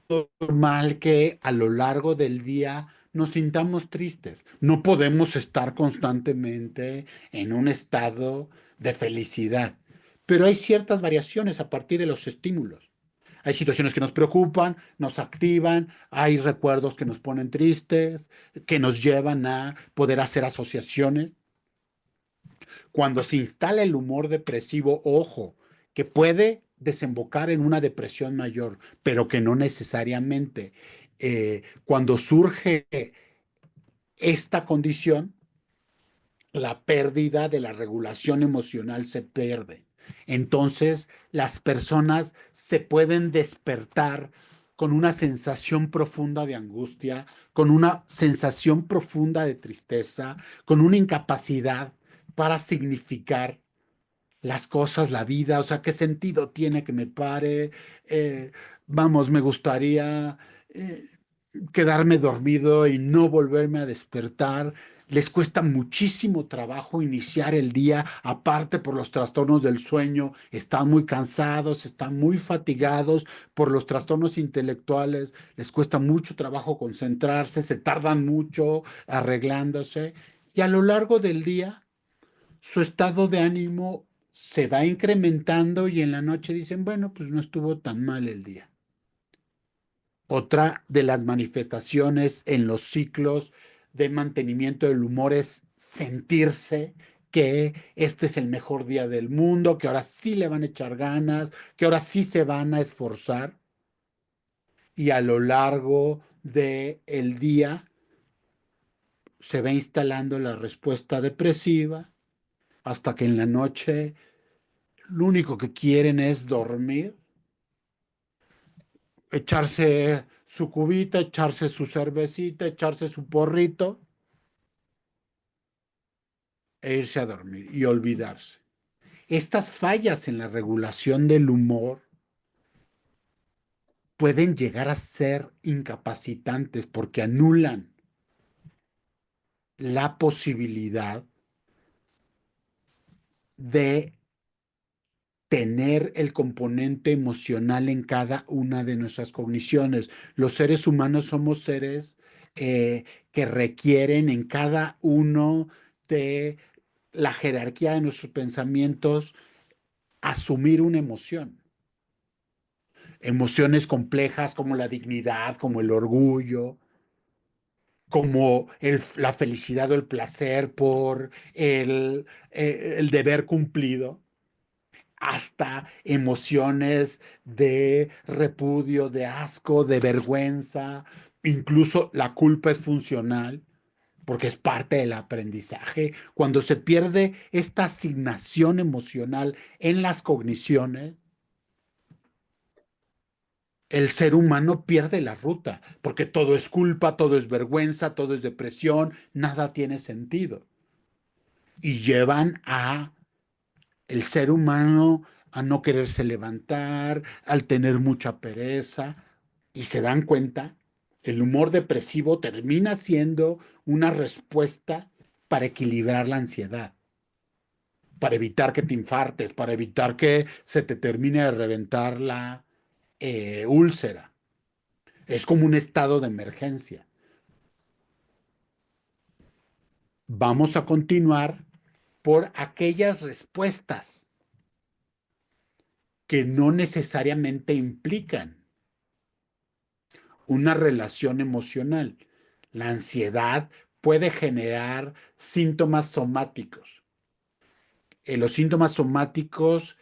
Es normal que a lo largo del día nos sintamos tristes. No podemos estar constantemente en un estado de felicidad, pero hay ciertas variaciones a partir de los estímulos. Hay situaciones que nos preocupan, nos activan, hay recuerdos que nos ponen tristes, que nos llevan a poder hacer asociaciones. Cuando se instala el humor depresivo, ojo, que puede desembocar en una depresión mayor, pero que no necesariamente. Cuando surge esta condición, la pérdida de la regulación emocional se pierde. Entonces, las personas se pueden despertar con una sensación profunda de angustia, con una sensación profunda de tristeza, con una incapacidad para significar las cosas, la vida, o sea, ¿qué sentido tiene que me pare? Vamos, me gustaría quedarme dormido y no volverme a despertar. Les cuesta muchísimo trabajo iniciar el día, aparte por los trastornos del sueño, están muy cansados, están muy fatigados por los trastornos intelectuales, les cuesta mucho trabajo concentrarse, se tardan mucho arreglándose y a lo largo del día su estado de ánimo se va incrementando y en la noche dicen, bueno, pues no estuvo tan mal el día. Otra de las manifestaciones en los ciclos de mantenimiento del humor es sentirse que este es el mejor día del mundo, que ahora sí le van a echar ganas, que ahora sí se van a esforzar y a lo largo del día se va instalando la respuesta depresiva hasta que en la noche lo único que quieren es dormir, echarse su cubita, echarse su cervecita, echarse su porrito e irse a dormir y olvidarse. Estas fallas en la regulación del humor pueden llegar a ser incapacitantes porque anulan la posibilidad de tener el componente emocional en cada una de nuestras cogniciones. Los seres humanos somos seres que requieren en cada uno de la jerarquía de nuestros pensamientos asumir una emoción. Emociones complejas como la dignidad, como el orgullo, como la felicidad o el placer por el deber cumplido, hasta emociones de repudio, de asco, de vergüenza. Incluso la culpa es funcional porque es parte del aprendizaje. Cuando se pierde esta asignación emocional en las cogniciones, el ser humano pierde la ruta, porque todo es culpa, todo es vergüenza, todo es depresión, nada tiene sentido. Y llevan a el ser humano a no quererse levantar, al tener mucha pereza, y se dan cuenta, el humor depresivo termina siendo una respuesta para equilibrar la ansiedad, para evitar que te infartes, para evitar que se te termine de reventar la úlcera. Es como un estado de emergencia. Vamos a continuar por aquellas respuestas que no necesariamente implican una relación emocional. La ansiedad puede generar síntomas somáticos. Los síntomas somáticos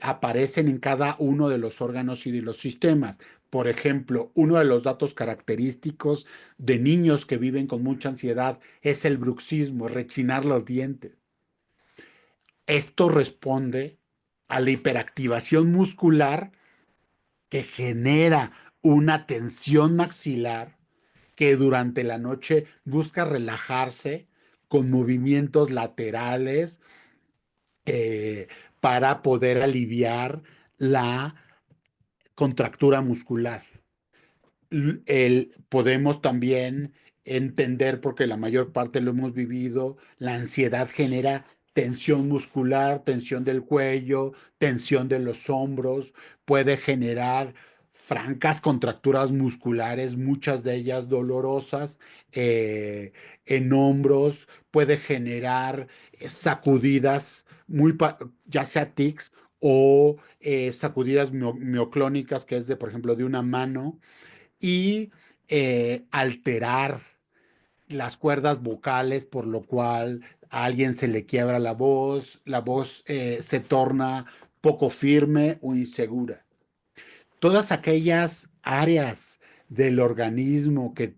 aparecen en cada uno de los órganos y de los sistemas. Por ejemplo, uno de los datos característicos de niños que viven con mucha ansiedad es el bruxismo, rechinar los dientes. Esto responde a la hiperactivación muscular que genera una tensión maxilar que durante la noche busca relajarse con movimientos laterales eh, para poder aliviar la contractura muscular. Podemos también entender, porque la mayor parte lo hemos vivido, la ansiedad genera tensión muscular, tensión del cuello, tensión de los hombros, puede generar francas contracturas musculares, muchas de ellas dolorosas, en hombros, puede generar sacudidas, ya sea tics o sacudidas mioclónicas, que es de, por ejemplo, de una mano y alterar las cuerdas vocales, por lo cual a alguien se le quiebra la voz se torna poco firme o insegura. Todas aquellas áreas del organismo eh,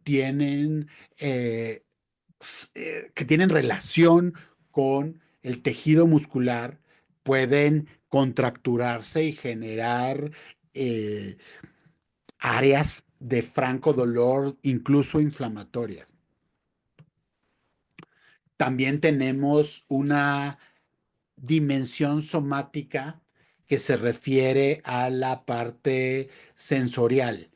que tienen relación con el tejido muscular pueden contracturarse y generar eh, áreas de franco dolor, incluso inflamatorias. También tenemos una dimensión somática que se refiere a la parte sensorial.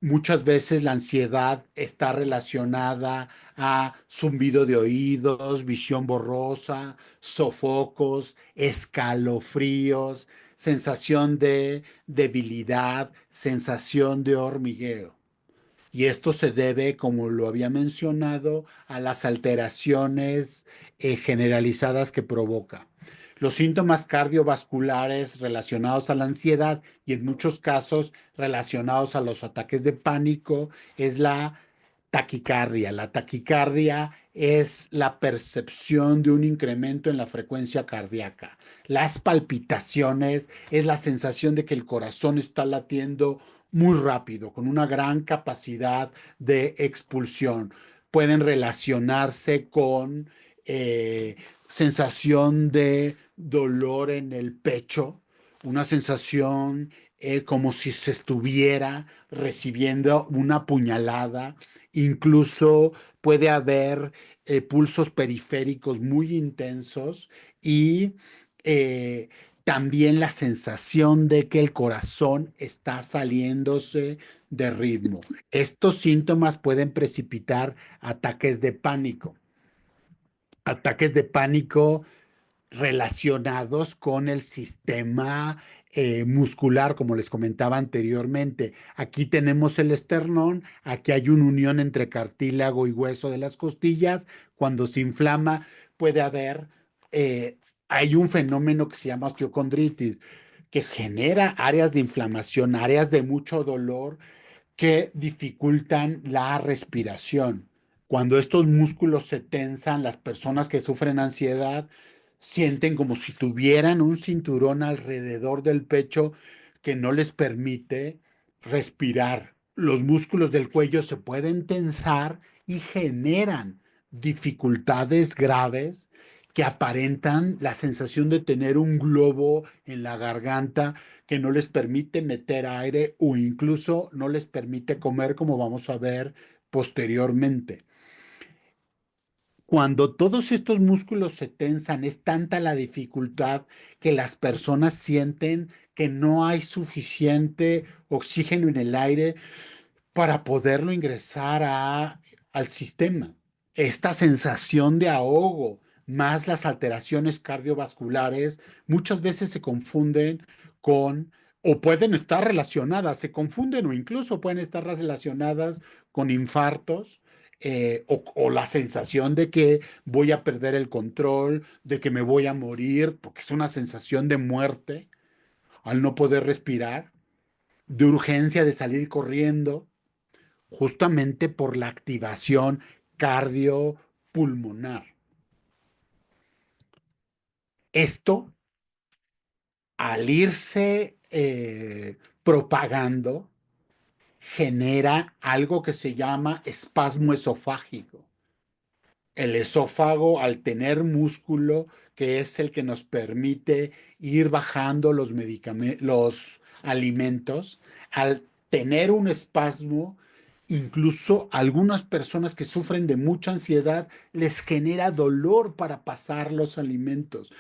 Muchas veces la ansiedad está relacionada a zumbido de oídos, visión borrosa, sofocos, escalofríos, sensación de debilidad, sensación de hormigueo. Y esto se debe, como lo había mencionado, a las alteraciones generalizadas que provoca. Los síntomas cardiovasculares relacionados a la ansiedad y en muchos casos relacionados a los ataques de pánico es la taquicardia. La taquicardia es la percepción de un incremento en la frecuencia cardíaca. Las palpitaciones es la sensación de que el corazón está latiendo muy rápido, con una gran capacidad de expulsión. Pueden relacionarse con sensación de dolor en el pecho, una sensación como si se estuviera recibiendo una puñalada. Incluso puede haber pulsos periféricos muy intensos y eh, también la sensación de que el corazón está saliéndose de ritmo. Estos síntomas pueden precipitar ataques de pánico. Ataques de pánico relacionados con el sistema muscular, como les comentaba anteriormente. Aquí tenemos el esternón, aquí hay una unión entre cartílago y hueso de las costillas. Cuando se inflama, puede haber, hay un fenómeno que se llama osteocondritis, que genera áreas de inflamación, áreas de mucho dolor que dificultan la respiración. Cuando estos músculos se tensan, las personas que sufren ansiedad sienten como si tuvieran un cinturón alrededor del pecho que no les permite respirar. Los músculos del cuello se pueden tensar y generan dificultades graves que aparentan la sensación de tener un globo en la garganta que no les permite meter aire o incluso no les permite comer, como vamos a ver posteriormente. Cuando todos estos músculos se tensan, es tanta la dificultad que las personas sienten que no hay suficiente oxígeno en el aire para poderlo ingresar al sistema. Esta sensación de ahogo más las alteraciones cardiovasculares muchas veces se confunden con, o pueden estar relacionadas, se confunden o incluso pueden estar relacionadas con infartos. O la sensación de que voy a perder el control, de que me voy a morir, porque es una sensación de muerte al no poder respirar, de urgencia de salir corriendo, justamente por la activación cardiopulmonar. Esto, al irse propagando, genera algo que se llama espasmo esofágico. El esófago, al tener músculo, que es el que nos permite ir bajando los medicamentos, los alimentos, al tener un espasmo, incluso algunas personas que sufren de mucha ansiedad les genera dolor para pasar los alimentos.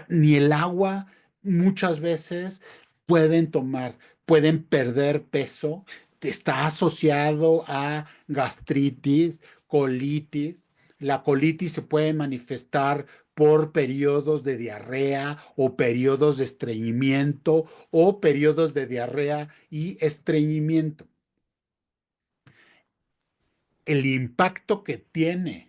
Ni el agua muchas veces pueden tomar, pueden perder peso. Está asociado a gastritis, colitis. La colitis se puede manifestar por periodos de diarrea o periodos de estreñimiento o periodos de diarrea y estreñimiento. El impacto que tiene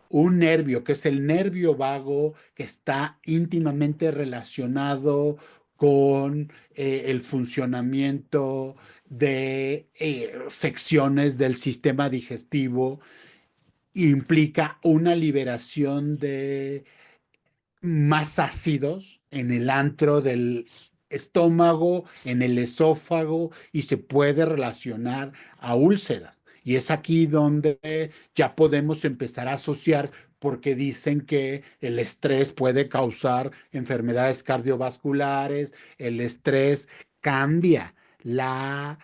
un nervio, que es el nervio vago, que está íntimamente relacionado con el funcionamiento de secciones del sistema digestivo, implica una liberación de más ácidos en el antro del estómago, en el esófago y se puede relacionar a úlceras. Y es aquí donde ya podemos empezar a asociar porque dicen que el estrés puede causar enfermedades cardiovasculares, el estrés cambia la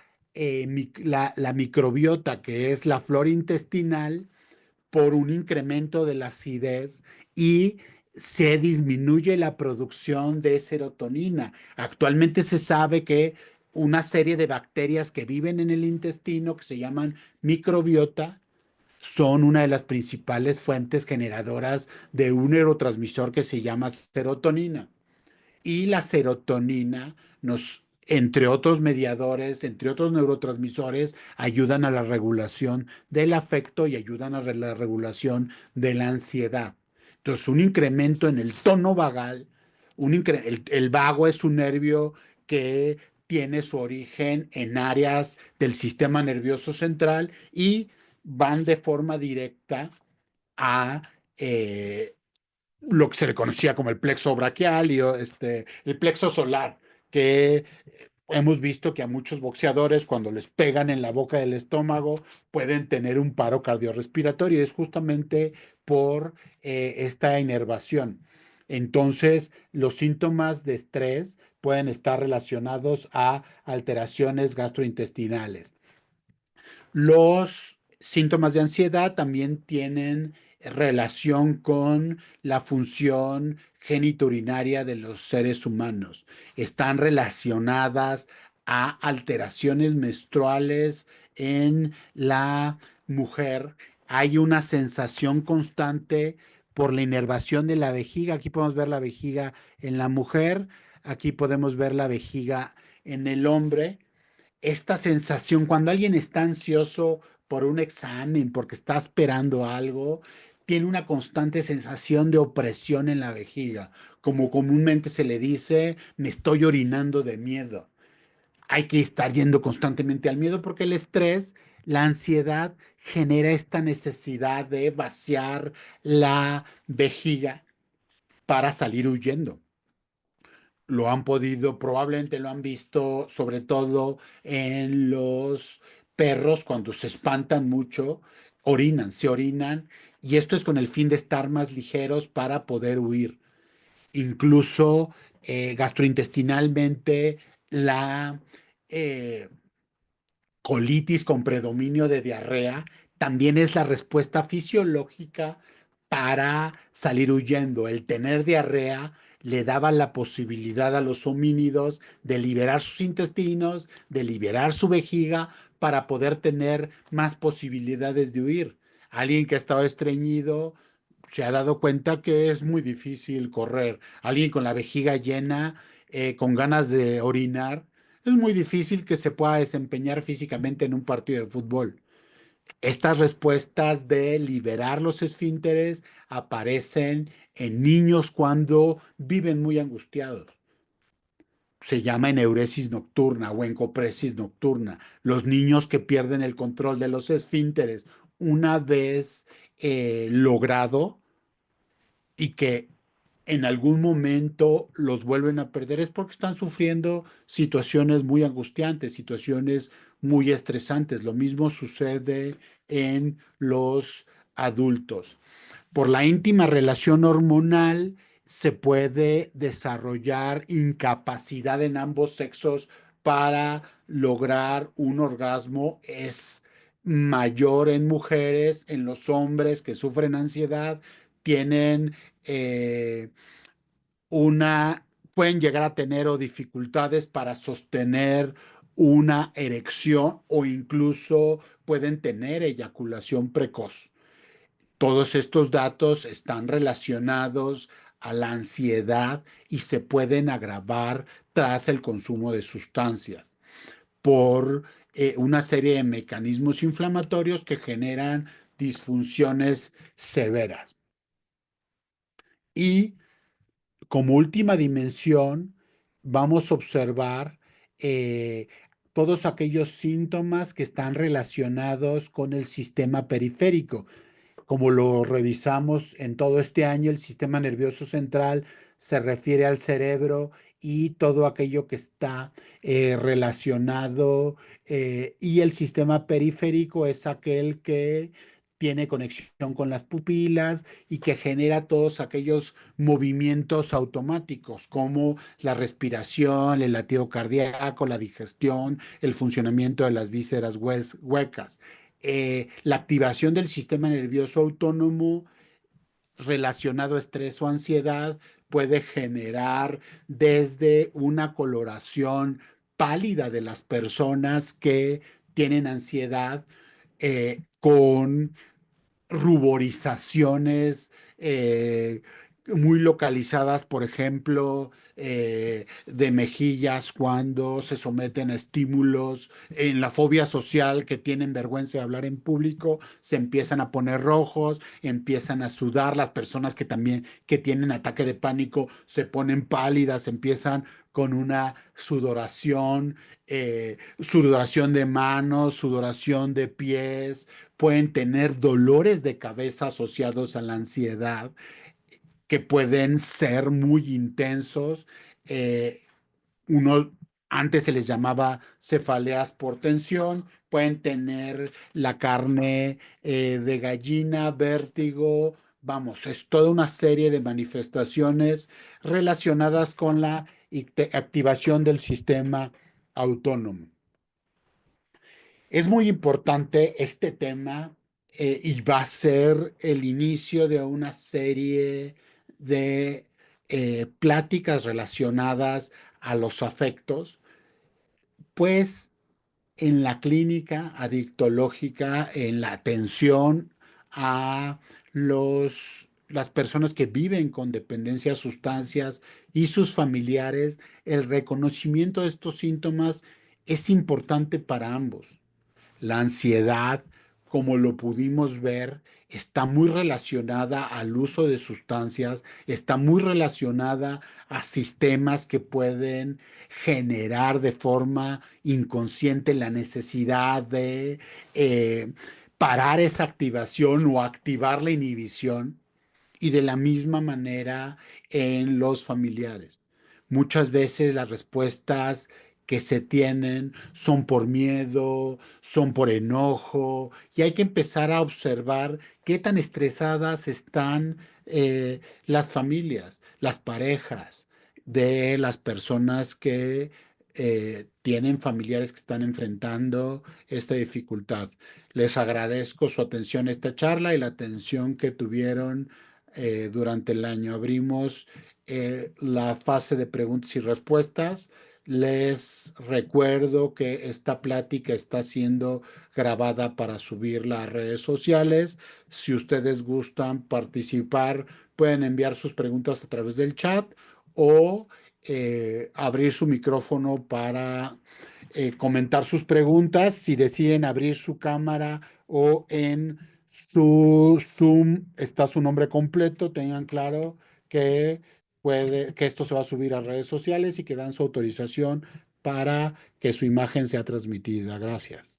microbiota, que es la flora intestinal, por un incremento de la acidez y se disminuye la producción de serotonina. Actualmente se sabe que una serie de bacterias que viven en el intestino, que se llaman microbiota, son una de las principales fuentes generadoras de un neurotransmisor que se llama serotonina. Y la serotonina entre otros mediadores, entre otros neurotransmisores, ayudan a la regulación del afecto y ayudan a la regulación de la ansiedad. Entonces, un incremento en el tono vagal, el vago es un nervio que tiene su origen en áreas del sistema nervioso central y van de forma directa a lo que se le conocía como el plexo braquial y el plexo solar, que hemos visto que a muchos boxeadores cuando les pegan en la boca del estómago pueden tener un paro cardiorrespiratorio. Es justamente por esta inervación. Entonces, los síntomas de estrés pueden estar relacionados a alteraciones gastrointestinales. Los síntomas de ansiedad también tienen relación con la función genitourinaria de los seres humanos. Están relacionadas a alteraciones menstruales en la mujer. Hay una sensación constante por la inervación de la vejiga. Aquí podemos ver la vejiga en la mujer, aquí podemos ver la vejiga en el hombre. Esta sensación, cuando alguien está ansioso por un examen, porque está esperando algo, tiene una constante sensación de opresión en la vejiga, como comúnmente se le dice, me estoy orinando de miedo. Hay que estar yendo constantemente al miedo porque el estrés, la ansiedad genera esta necesidad de vaciar la vejiga para salir huyendo. Lo han podido, probablemente lo han visto, sobre todo en los perros, cuando se espantan mucho, orinan, se orinan, y esto es con el fin de estar más ligeros para poder huir. Incluso gastrointestinalmente, la eh, colitis con predominio de diarrea también es la respuesta fisiológica para salir huyendo. El tener diarrea le daba la posibilidad a los homínidos de liberar sus intestinos, de liberar su vejiga para poder tener más posibilidades de huir. Alguien que ha estado estreñido se ha dado cuenta que es muy difícil correr. Alguien con la vejiga llena, con ganas de orinar, es muy difícil que se pueda desempeñar físicamente en un partido de fútbol. Estas respuestas de liberar los esfínteres aparecen en niños cuando viven muy angustiados. Se llama eneuresis nocturna o encopresis nocturna. Los niños que pierden el control de los esfínteres una vez logrado y que en algún momento los vuelven a perder es porque están sufriendo situaciones muy angustiantes, situaciones muy estresantes. Lo mismo sucede en los adultos. Por la íntima relación hormonal se puede desarrollar incapacidad en ambos sexos para lograr un orgasmo. Es mayor en mujeres, en los hombres que sufren ansiedad, tienen eh, pueden llegar a tener o dificultades para sostener una erección o incluso pueden tener eyaculación precoz. Todos estos datos están relacionados a la ansiedad y se pueden agravar tras el consumo de sustancias por una serie de mecanismos inflamatorios que generan disfunciones severas. Y como última dimensión, vamos a observar eh, todos aquellos síntomas que están relacionados con el sistema periférico. Como lo revisamos en todo este año, el sistema nervioso central se refiere al cerebro y todo aquello que está relacionado, y el sistema periférico es aquel que tiene conexión con las pupilas y que genera todos aquellos movimientos automáticos como la respiración, el latido cardíaco, la digestión, el funcionamiento de las vísceras huecas. La activación del sistema nervioso autónomo relacionado a estrés o ansiedad puede generar desde una coloración pálida de las personas que tienen ansiedad, con ruborizaciones muy localizadas, por ejemplo, de mejillas cuando se someten a estímulos. En la fobia social, que tienen vergüenza de hablar en público, se empiezan a poner rojos, empiezan a sudar. Las personas que también que tienen ataque de pánico se ponen pálidas, empiezan con una sudoración de manos, sudoración de pies, pueden tener dolores de cabeza asociados a la ansiedad que pueden ser muy intensos. Eh, uno, Antes se les llamaba cefaleas por tensión, pueden tener la carne de gallina, vértigo, vamos, es toda una serie de manifestaciones relacionadas con la activación del sistema autónomo. Es muy importante este tema y va a ser el inicio de una serie de pláticas relacionadas a los afectos, pues en la clínica adictológica, en la atención a las personas que viven con dependencia a sustancias y sus familiares, el reconocimiento de estos síntomas es importante para ambos. La ansiedad, como lo pudimos ver, está muy relacionada al uso de sustancias, está muy relacionada a sistemas que pueden generar de forma inconsciente la necesidad de eh, parar esa activación o activar la inhibición y de la misma manera en los familiares. Muchas veces las respuestas que se tienen son por miedo, son por enojo, y hay que empezar a observar qué tan estresadas están las familias, las parejas de las personas que tienen familiares que están enfrentando esta dificultad. Les agradezco su atención a esta charla y la atención que tuvieron durante el año. Abrimos la fase de preguntas y respuestas. Les recuerdo que esta plática está siendo grabada para subirla a redes sociales. Si ustedes gustan participar, pueden enviar sus preguntas a través del chat o abrir su micrófono para comentar sus preguntas. Si deciden abrir su cámara o en su Zoom está su nombre completo, tengan claro que que esto se va a subir a redes sociales y que dan su autorización para que su imagen sea transmitida. Gracias.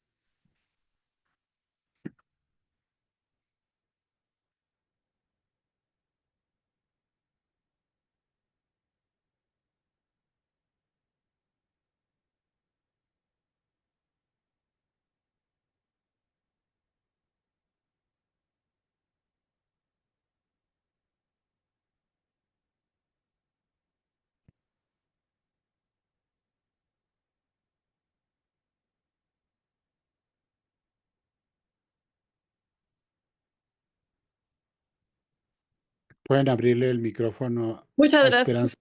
Pueden abrirle el micrófono Muchas a gracias Esperanza.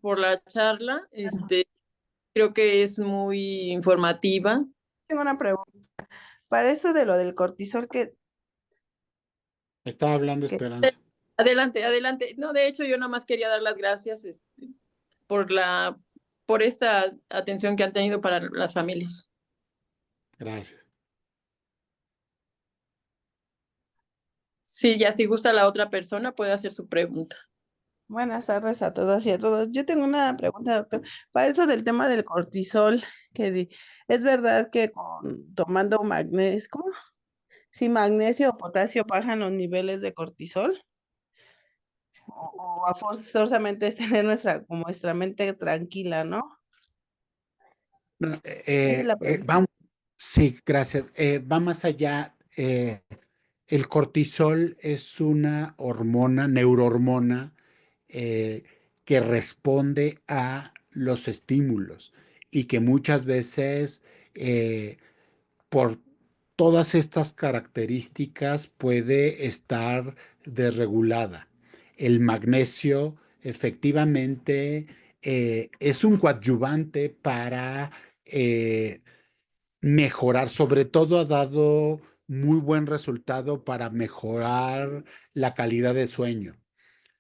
por la charla. Creo que es muy informativa. Tengo una pregunta. Para eso de lo del cortisol Estaba hablando que Esperanza. Adelante, adelante. No, de hecho, yo nada más quería dar las gracias por por esta atención que han tenido para las familias. Gracias. Sí, ya si gusta la otra persona puede hacer su pregunta. buenas tardes a todas y a todos. Yo tengo una pregunta, doctor. Para eso del tema del cortisol, es verdad que tomando magnesio, ¿cómo? Si magnesio o potasio bajan los niveles de cortisol, o forzosamente es tener como nuestra mente tranquila, ¿no? No, Esa es la pregunta. sí, gracias. Va más allá. El cortisol es una hormona, neurohormona, eh, que responde a los estímulos y que muchas veces, por todas estas características, puede estar desregulada. El magnesio efectivamente es un coadyuvante para mejorar, sobre todo ha dado muy buen resultado para mejorar la calidad de sueño.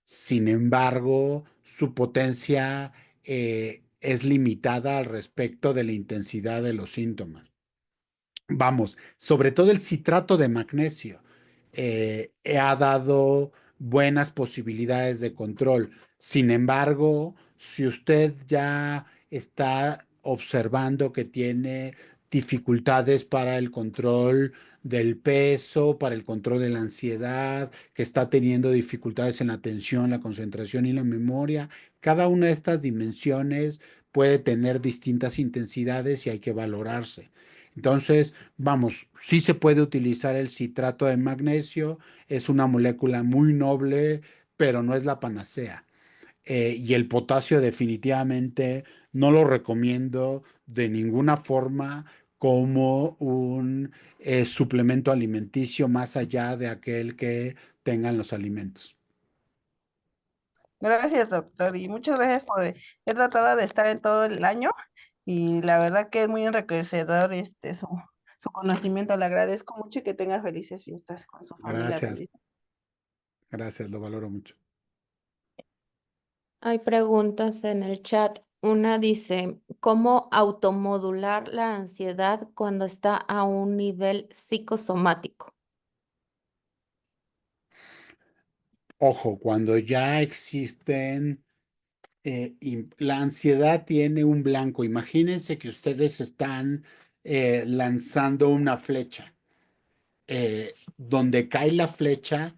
Sin embargo, su potencia es limitada al respecto de la intensidad de los síntomas. Vamos, sobre todo el citrato de magnesio ha dado buenas posibilidades de control. Sin embargo, si usted ya está observando que tiene dificultades para el control del peso, para el control de la ansiedad, que está teniendo dificultades en la atención, la concentración y la memoria. Cada una de estas dimensiones puede tener distintas intensidades y hay que valorarse. Entonces, vamos, sí se puede utilizar el citrato de magnesio, es una molécula muy noble, pero no es la panacea. Y el potasio definitivamente no lo recomiendo de ninguna forma como un suplemento alimenticio más allá de aquel que tengan los alimentos. Gracias, doctor, y muchas gracias por... He tratado de estar en todo el año y la verdad que es muy enriquecedor su conocimiento. Le agradezco mucho y que tenga felices fiestas con su familia también. Gracias, gracias, lo valoro mucho. Hay preguntas en el chat. Una dice, ¿cómo automodular la ansiedad cuando está a un nivel psicosomático? Ojo, cuando ya existen, la ansiedad tiene un blanco. Imagínense que ustedes están lanzando una flecha. Donde cae la flecha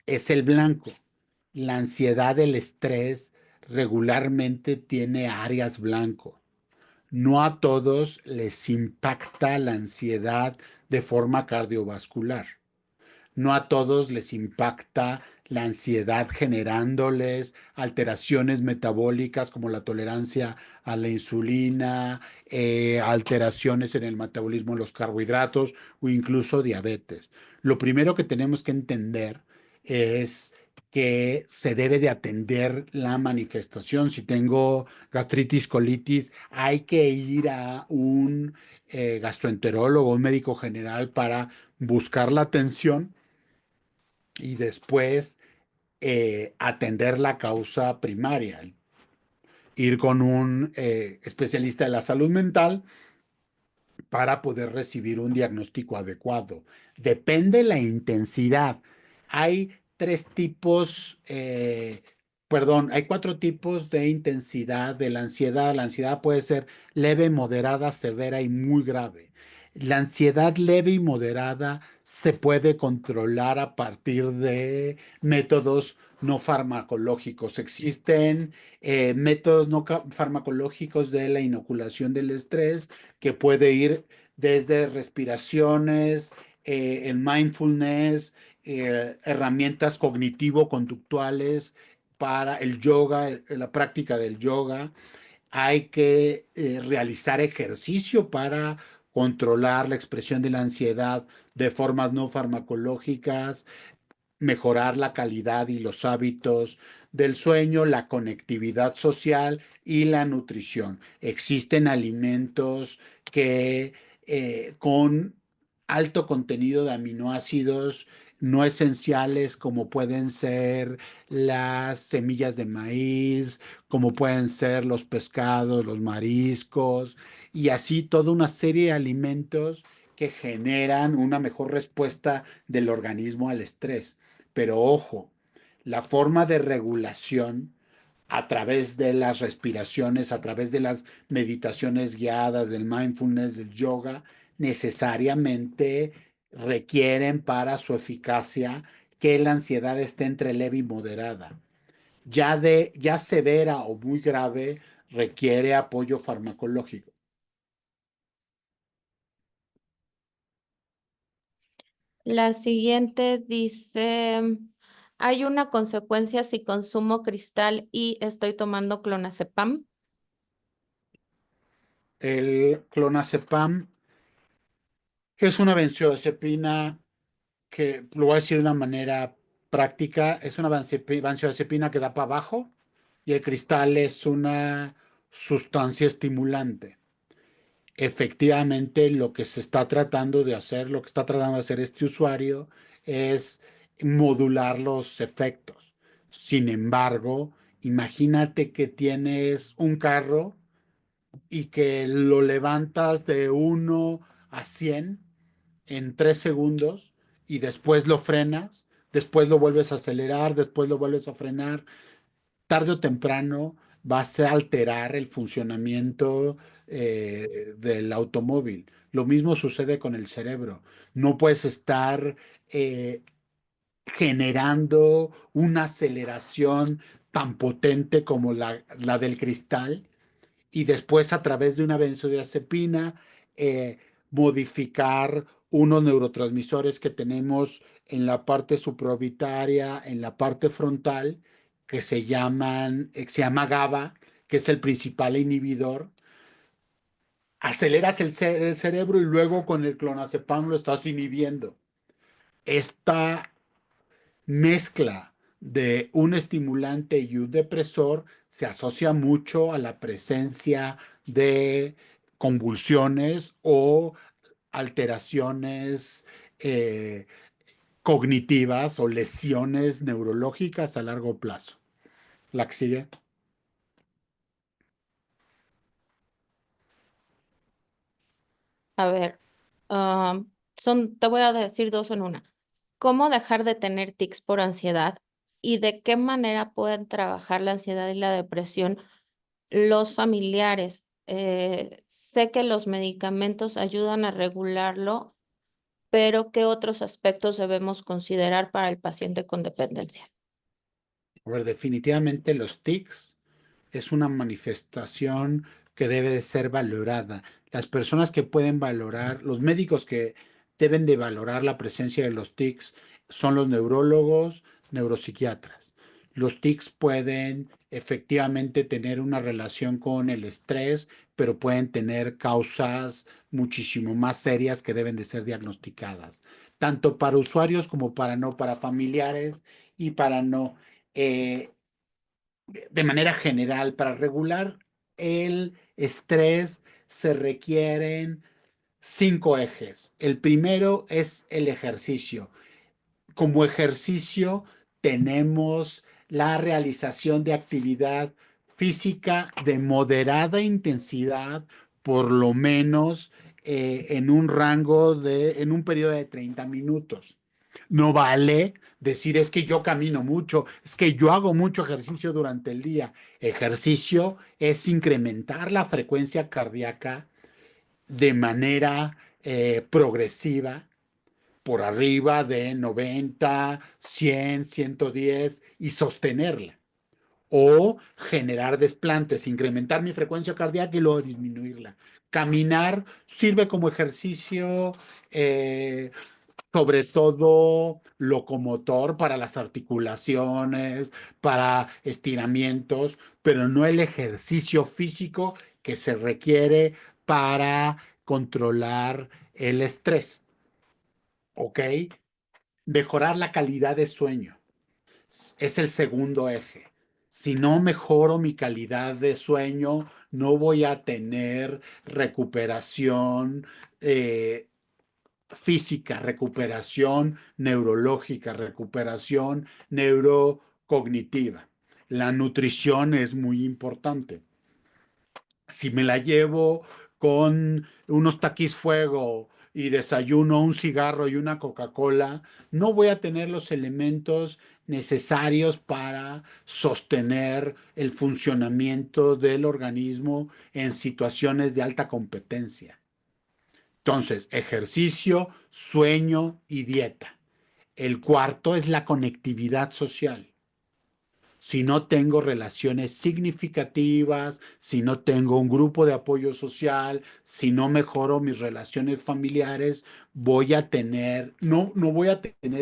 es el blanco. La ansiedad, el estrés regularmente tiene áreas blanco. No a todos les impacta la ansiedad de forma cardiovascular. No a todos les impacta la ansiedad generándoles alteraciones metabólicas como la tolerancia a la insulina, alteraciones en el metabolismo de los carbohidratos o incluso diabetes. Lo primero que tenemos que entender es que se debe de atender la manifestación. Si tengo gastritis, colitis, hay que ir a un gastroenterólogo, un médico general para buscar la atención y después atender la causa primaria, ir con un especialista de la salud mental para poder recibir un diagnóstico adecuado. Depende la intensidad. Hay tres tipos, perdón, hay cuatro tipos de intensidad de la ansiedad. La ansiedad puede ser leve, moderada, severa y muy grave. La ansiedad leve y moderada se puede controlar a partir de métodos no farmacológicos. Existen métodos no farmacológicos de la inoculación del estrés que puede ir desde respiraciones, el mindfulness, herramientas cognitivo-conductuales para el yoga, la práctica del yoga. Hay que realizar ejercicio para controlar la expresión de la ansiedad de formas no farmacológicas, mejorar la calidad y los hábitos del sueño, la conectividad social y la nutrición. Existen alimentos que con alto contenido de aminoácidos no esenciales, como pueden ser las semillas de maíz, como pueden ser los pescados, los mariscos, y así toda una serie de alimentos que generan una mejor respuesta del organismo al estrés. Pero ojo, la forma de regulación a través de las respiraciones, a través de las meditaciones guiadas, del mindfulness, del yoga, necesariamente requieren para su eficacia que la ansiedad esté entre leve y moderada. Ya severa o muy grave requiere apoyo farmacológico. La siguiente dice, ¿hay una consecuencia si consumo cristal y estoy tomando clonazepam? El clonazepam es una benzodiazepina que, lo voy a decir de una manera práctica, es una benzodiazepina que da para abajo y el cristal es una sustancia estimulante. Efectivamente, lo que se está tratando de hacer, lo que está tratando de hacer este usuario es modular los efectos. Sin embargo, imagínate que tienes un carro y que lo levantas de 1 a 100 en 3 segundos y después lo frenas, después lo vuelves a acelerar, después lo vuelves a frenar. Tarde o temprano vas a alterar el funcionamiento del automóvil. Lo mismo sucede con el cerebro. No puedes estar eh, generando una aceleración tan potente como la del cristal y después a través de una benzodiazepina eh, modificar unos neurotransmisores que tenemos en la parte supraorbitaria, en la parte frontal, que se llama GABA, que es el principal inhibidor. Aceleras el cerebro y luego con el clonazepam lo estás inhibiendo. Esta mezcla de un estimulante y un depresor se asocia mucho a la presencia de convulsiones o alteraciones eh, cognitivas o lesiones neurológicas a largo plazo. La que sigue. A ver, te voy a decir dos en una. ¿Cómo dejar de tener tics por ansiedad? ¿Y de qué manera pueden trabajar la ansiedad y la depresión los familiares? Sé que los medicamentos ayudan a regularlo, pero ¿qué otros aspectos debemos considerar para el paciente con dependencia? A ver, definitivamente los tics es una manifestación que debe de ser valorada. Las personas que pueden valorar, los médicos que deben de valorar la presencia de los tics son los neurólogos, neuropsiquiatras. Los tics pueden efectivamente tener una relación con el estrés, pero pueden tener causas muchísimo más serias que deben de ser diagnosticadas, tanto para usuarios como para familiares y para no. Eh, de manera general, para regular el estrés se requieren 5 ejes. El primero es el ejercicio. Como ejercicio tenemos la realización de actividad física de moderada intensidad, por lo menos en un periodo de 30 minutos. No vale decir es que yo camino mucho, es que yo hago mucho ejercicio durante el día. Ejercicio es incrementar la frecuencia cardíaca de manera progresiva por arriba de 90, 100, 110 y sostenerla. O generar desplantes, incrementar mi frecuencia cardíaca y luego disminuirla. Caminar sirve como ejercicio, sobre todo locomotor para las articulaciones, para estiramientos, pero no el ejercicio físico que se requiere para controlar el estrés. ¿Ok? Mejorar la calidad de sueño es el segundo eje. Si no mejoro mi calidad de sueño, no voy a tener recuperación física, recuperación neurológica, recuperación neurocognitiva. La nutrición es muy importante. Si me la llevo con unos taquis fuego y desayuno un cigarro y una Coca-Cola, no voy a tener los elementos necesarios para sostener el funcionamiento del organismo en situaciones de alta competencia. Entonces, ejercicio, sueño y dieta. El cuarto es la conectividad social. Si no tengo relaciones significativas, si no tengo un grupo de apoyo social, si no mejoro mis relaciones familiares, no voy a tener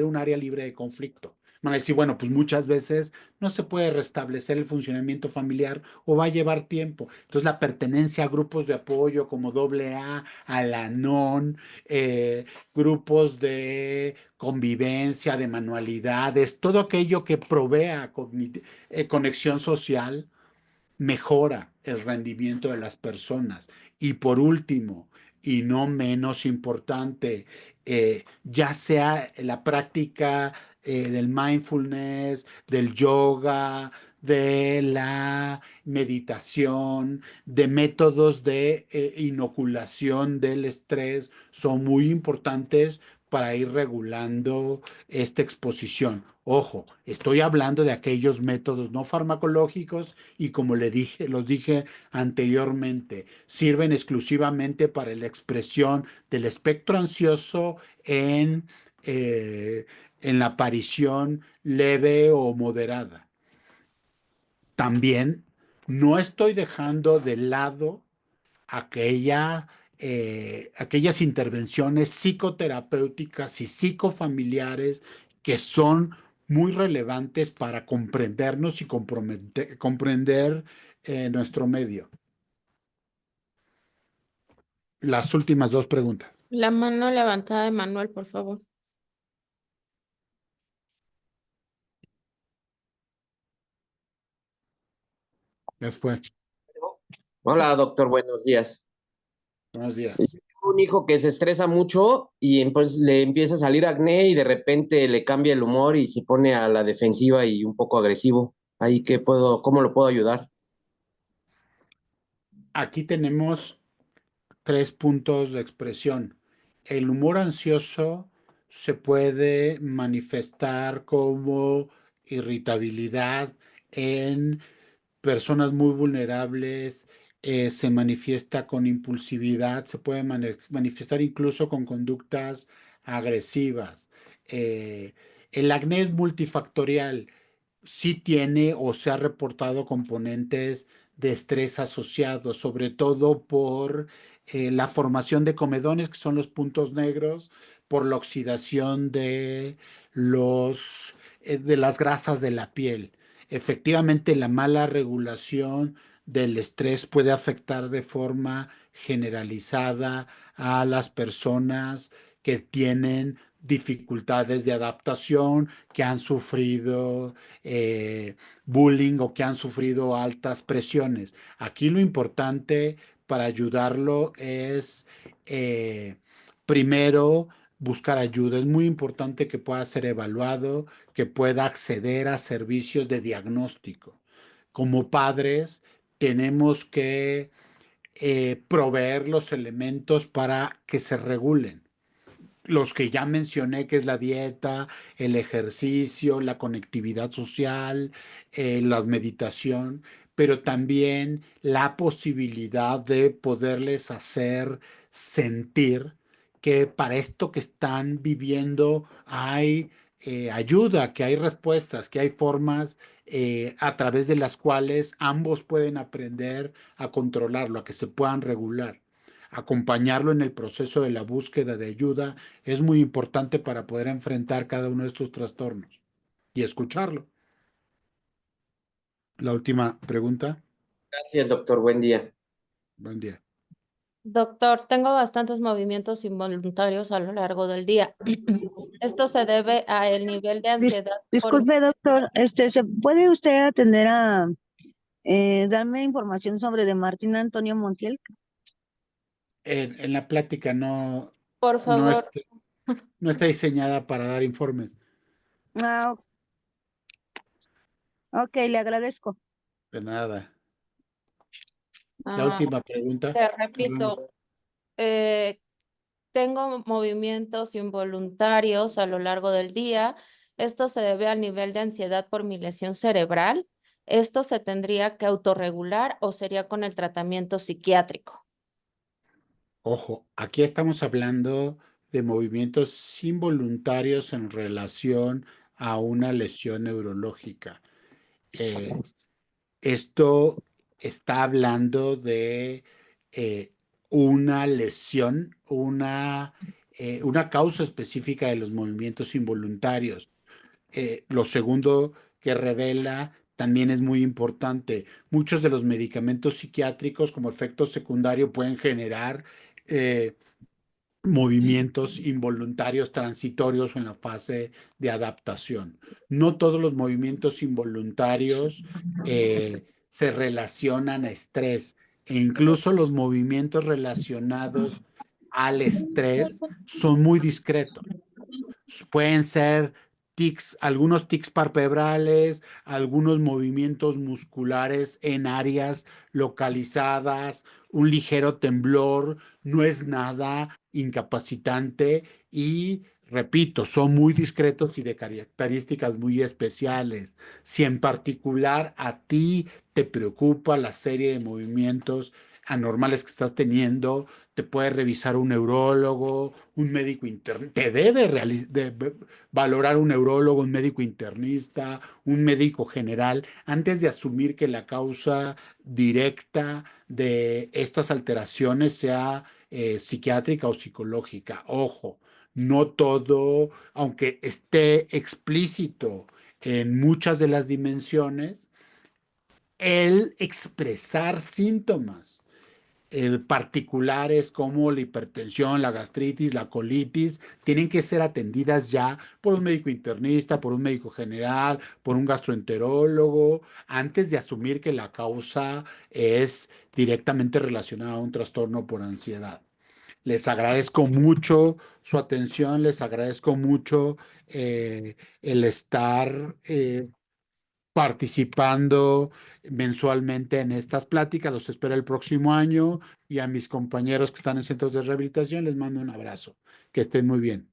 un área libre de conflicto. Van a decir, bueno, pues muchas veces no se puede restablecer el funcionamiento familiar o va a llevar tiempo. Entonces, la pertenencia a grupos de apoyo como AA, Alanon, grupos de convivencia, de manualidades, todo aquello que provea conexión social, mejora el rendimiento de las personas. Y por último, y no menos importante, ya sea la práctica del mindfulness, del yoga, de la meditación, de métodos de inoculación del estrés, son muy importantes para ir regulando esta exposición. Ojo, estoy hablando de aquellos métodos no farmacológicos y como los dije anteriormente, sirven exclusivamente para la expresión del espectro ansioso eh, en la aparición leve o moderada. También no estoy dejando de lado aquella, aquellas intervenciones psicoterapéuticas y psicofamiliares que son muy relevantes para comprendernos y comprender nuestro medio. Las últimas dos preguntas. La mano levantada de Manuel, por favor. Les fue. Hola, doctor, buenos días. Buenos días. Tengo un hijo que se estresa mucho y entonces le empieza a salir acné y de repente le cambia el humor y se pone a la defensiva y un poco agresivo. Ahí ¿cómo lo puedo ayudar? Aquí tenemos 3 puntos de expresión. El humor ansioso se puede manifestar como irritabilidad en personas muy vulnerables, se manifiesta con impulsividad, se puede manifestar incluso con conductas agresivas. Eh, el acné es multifactorial, sí tiene o se ha reportado componentes de estrés asociados, sobre todo por la formación de comedones, que son los puntos negros, por la oxidación de las grasas de la piel. Efectivamente, la mala regulación del estrés puede afectar de forma generalizada a las personas que tienen dificultades de adaptación, que han sufrido bullying o que han sufrido altas presiones. Aquí lo importante para ayudarlo es primero buscar ayuda. Es muy importante que pueda ser evaluado, que pueda acceder a servicios de diagnóstico. Como padres, tenemos que proveer los elementos para que se regulen los que ya mencioné, que es la dieta, el ejercicio, la conectividad social, la meditación, pero también la posibilidad de poderles hacer sentir que para esto que están viviendo hay ayuda, que hay respuestas, que hay formas a través de las cuales ambos pueden aprender a controlarlo, a que se puedan regular. Acompañarlo en el proceso de la búsqueda de ayuda es muy importante para poder enfrentar cada uno de estos trastornos y escucharlo. La última pregunta. Gracias, doctor. Buen día. Buen día. Doctor, tengo bastantes movimientos involuntarios a lo largo del día. Esto se debe a el nivel de ansiedad por... Disculpe, doctor, ¿se puede usted atender a darme información sobre de Martín Antonio Montiel? En la plática Por no, favor, no está diseñada para dar informes. Ah, ok, le agradezco. De nada. La última pregunta. te repito, tengo movimientos involuntarios a lo largo del día. Esto se debe al nivel de ansiedad por mi lesión cerebral. ¿Esto se tendría que autorregular o sería con el tratamiento psiquiátrico? Ojo, aquí estamos hablando de movimientos involuntarios en relación a una lesión neurológica. Esto está hablando de una lesión, una causa específica de los movimientos involuntarios. Lo segundo que revela también es muy importante. Muchos de los medicamentos psiquiátricos como efecto secundario pueden generar movimientos involuntarios transitorios en la fase de adaptación. No todos los movimientos involuntarios se relacionan a estrés e incluso los movimientos relacionados al estrés son muy discretos. Pueden ser tics, algunos tics palpebrales, algunos movimientos musculares en áreas localizadas, un ligero temblor, no es nada incapacitante y, repito, son muy discretos y de características muy especiales. Si en particular a ti te preocupa la serie de movimientos anormales que estás teniendo, te puede revisar un neurólogo, un médico interno, te debe valorar un neurólogo, un médico internista, un médico general, antes de asumir que la causa directa de estas alteraciones sea psiquiátrica o psicológica. Ojo, no todo, aunque esté explícito en muchas de las dimensiones, el expresar síntomas particulares como la hipertensión, la gastritis, la colitis, tienen que ser atendidas ya por un médico internista, por un médico general, por un gastroenterólogo, antes de asumir que la causa es directamente relacionada a un trastorno por ansiedad. Les agradezco mucho su atención, les agradezco mucho el estar participando mensualmente en estas pláticas. Los espero el próximo año y a mis compañeros que están en centros de rehabilitación les mando un abrazo. Que estén muy bien.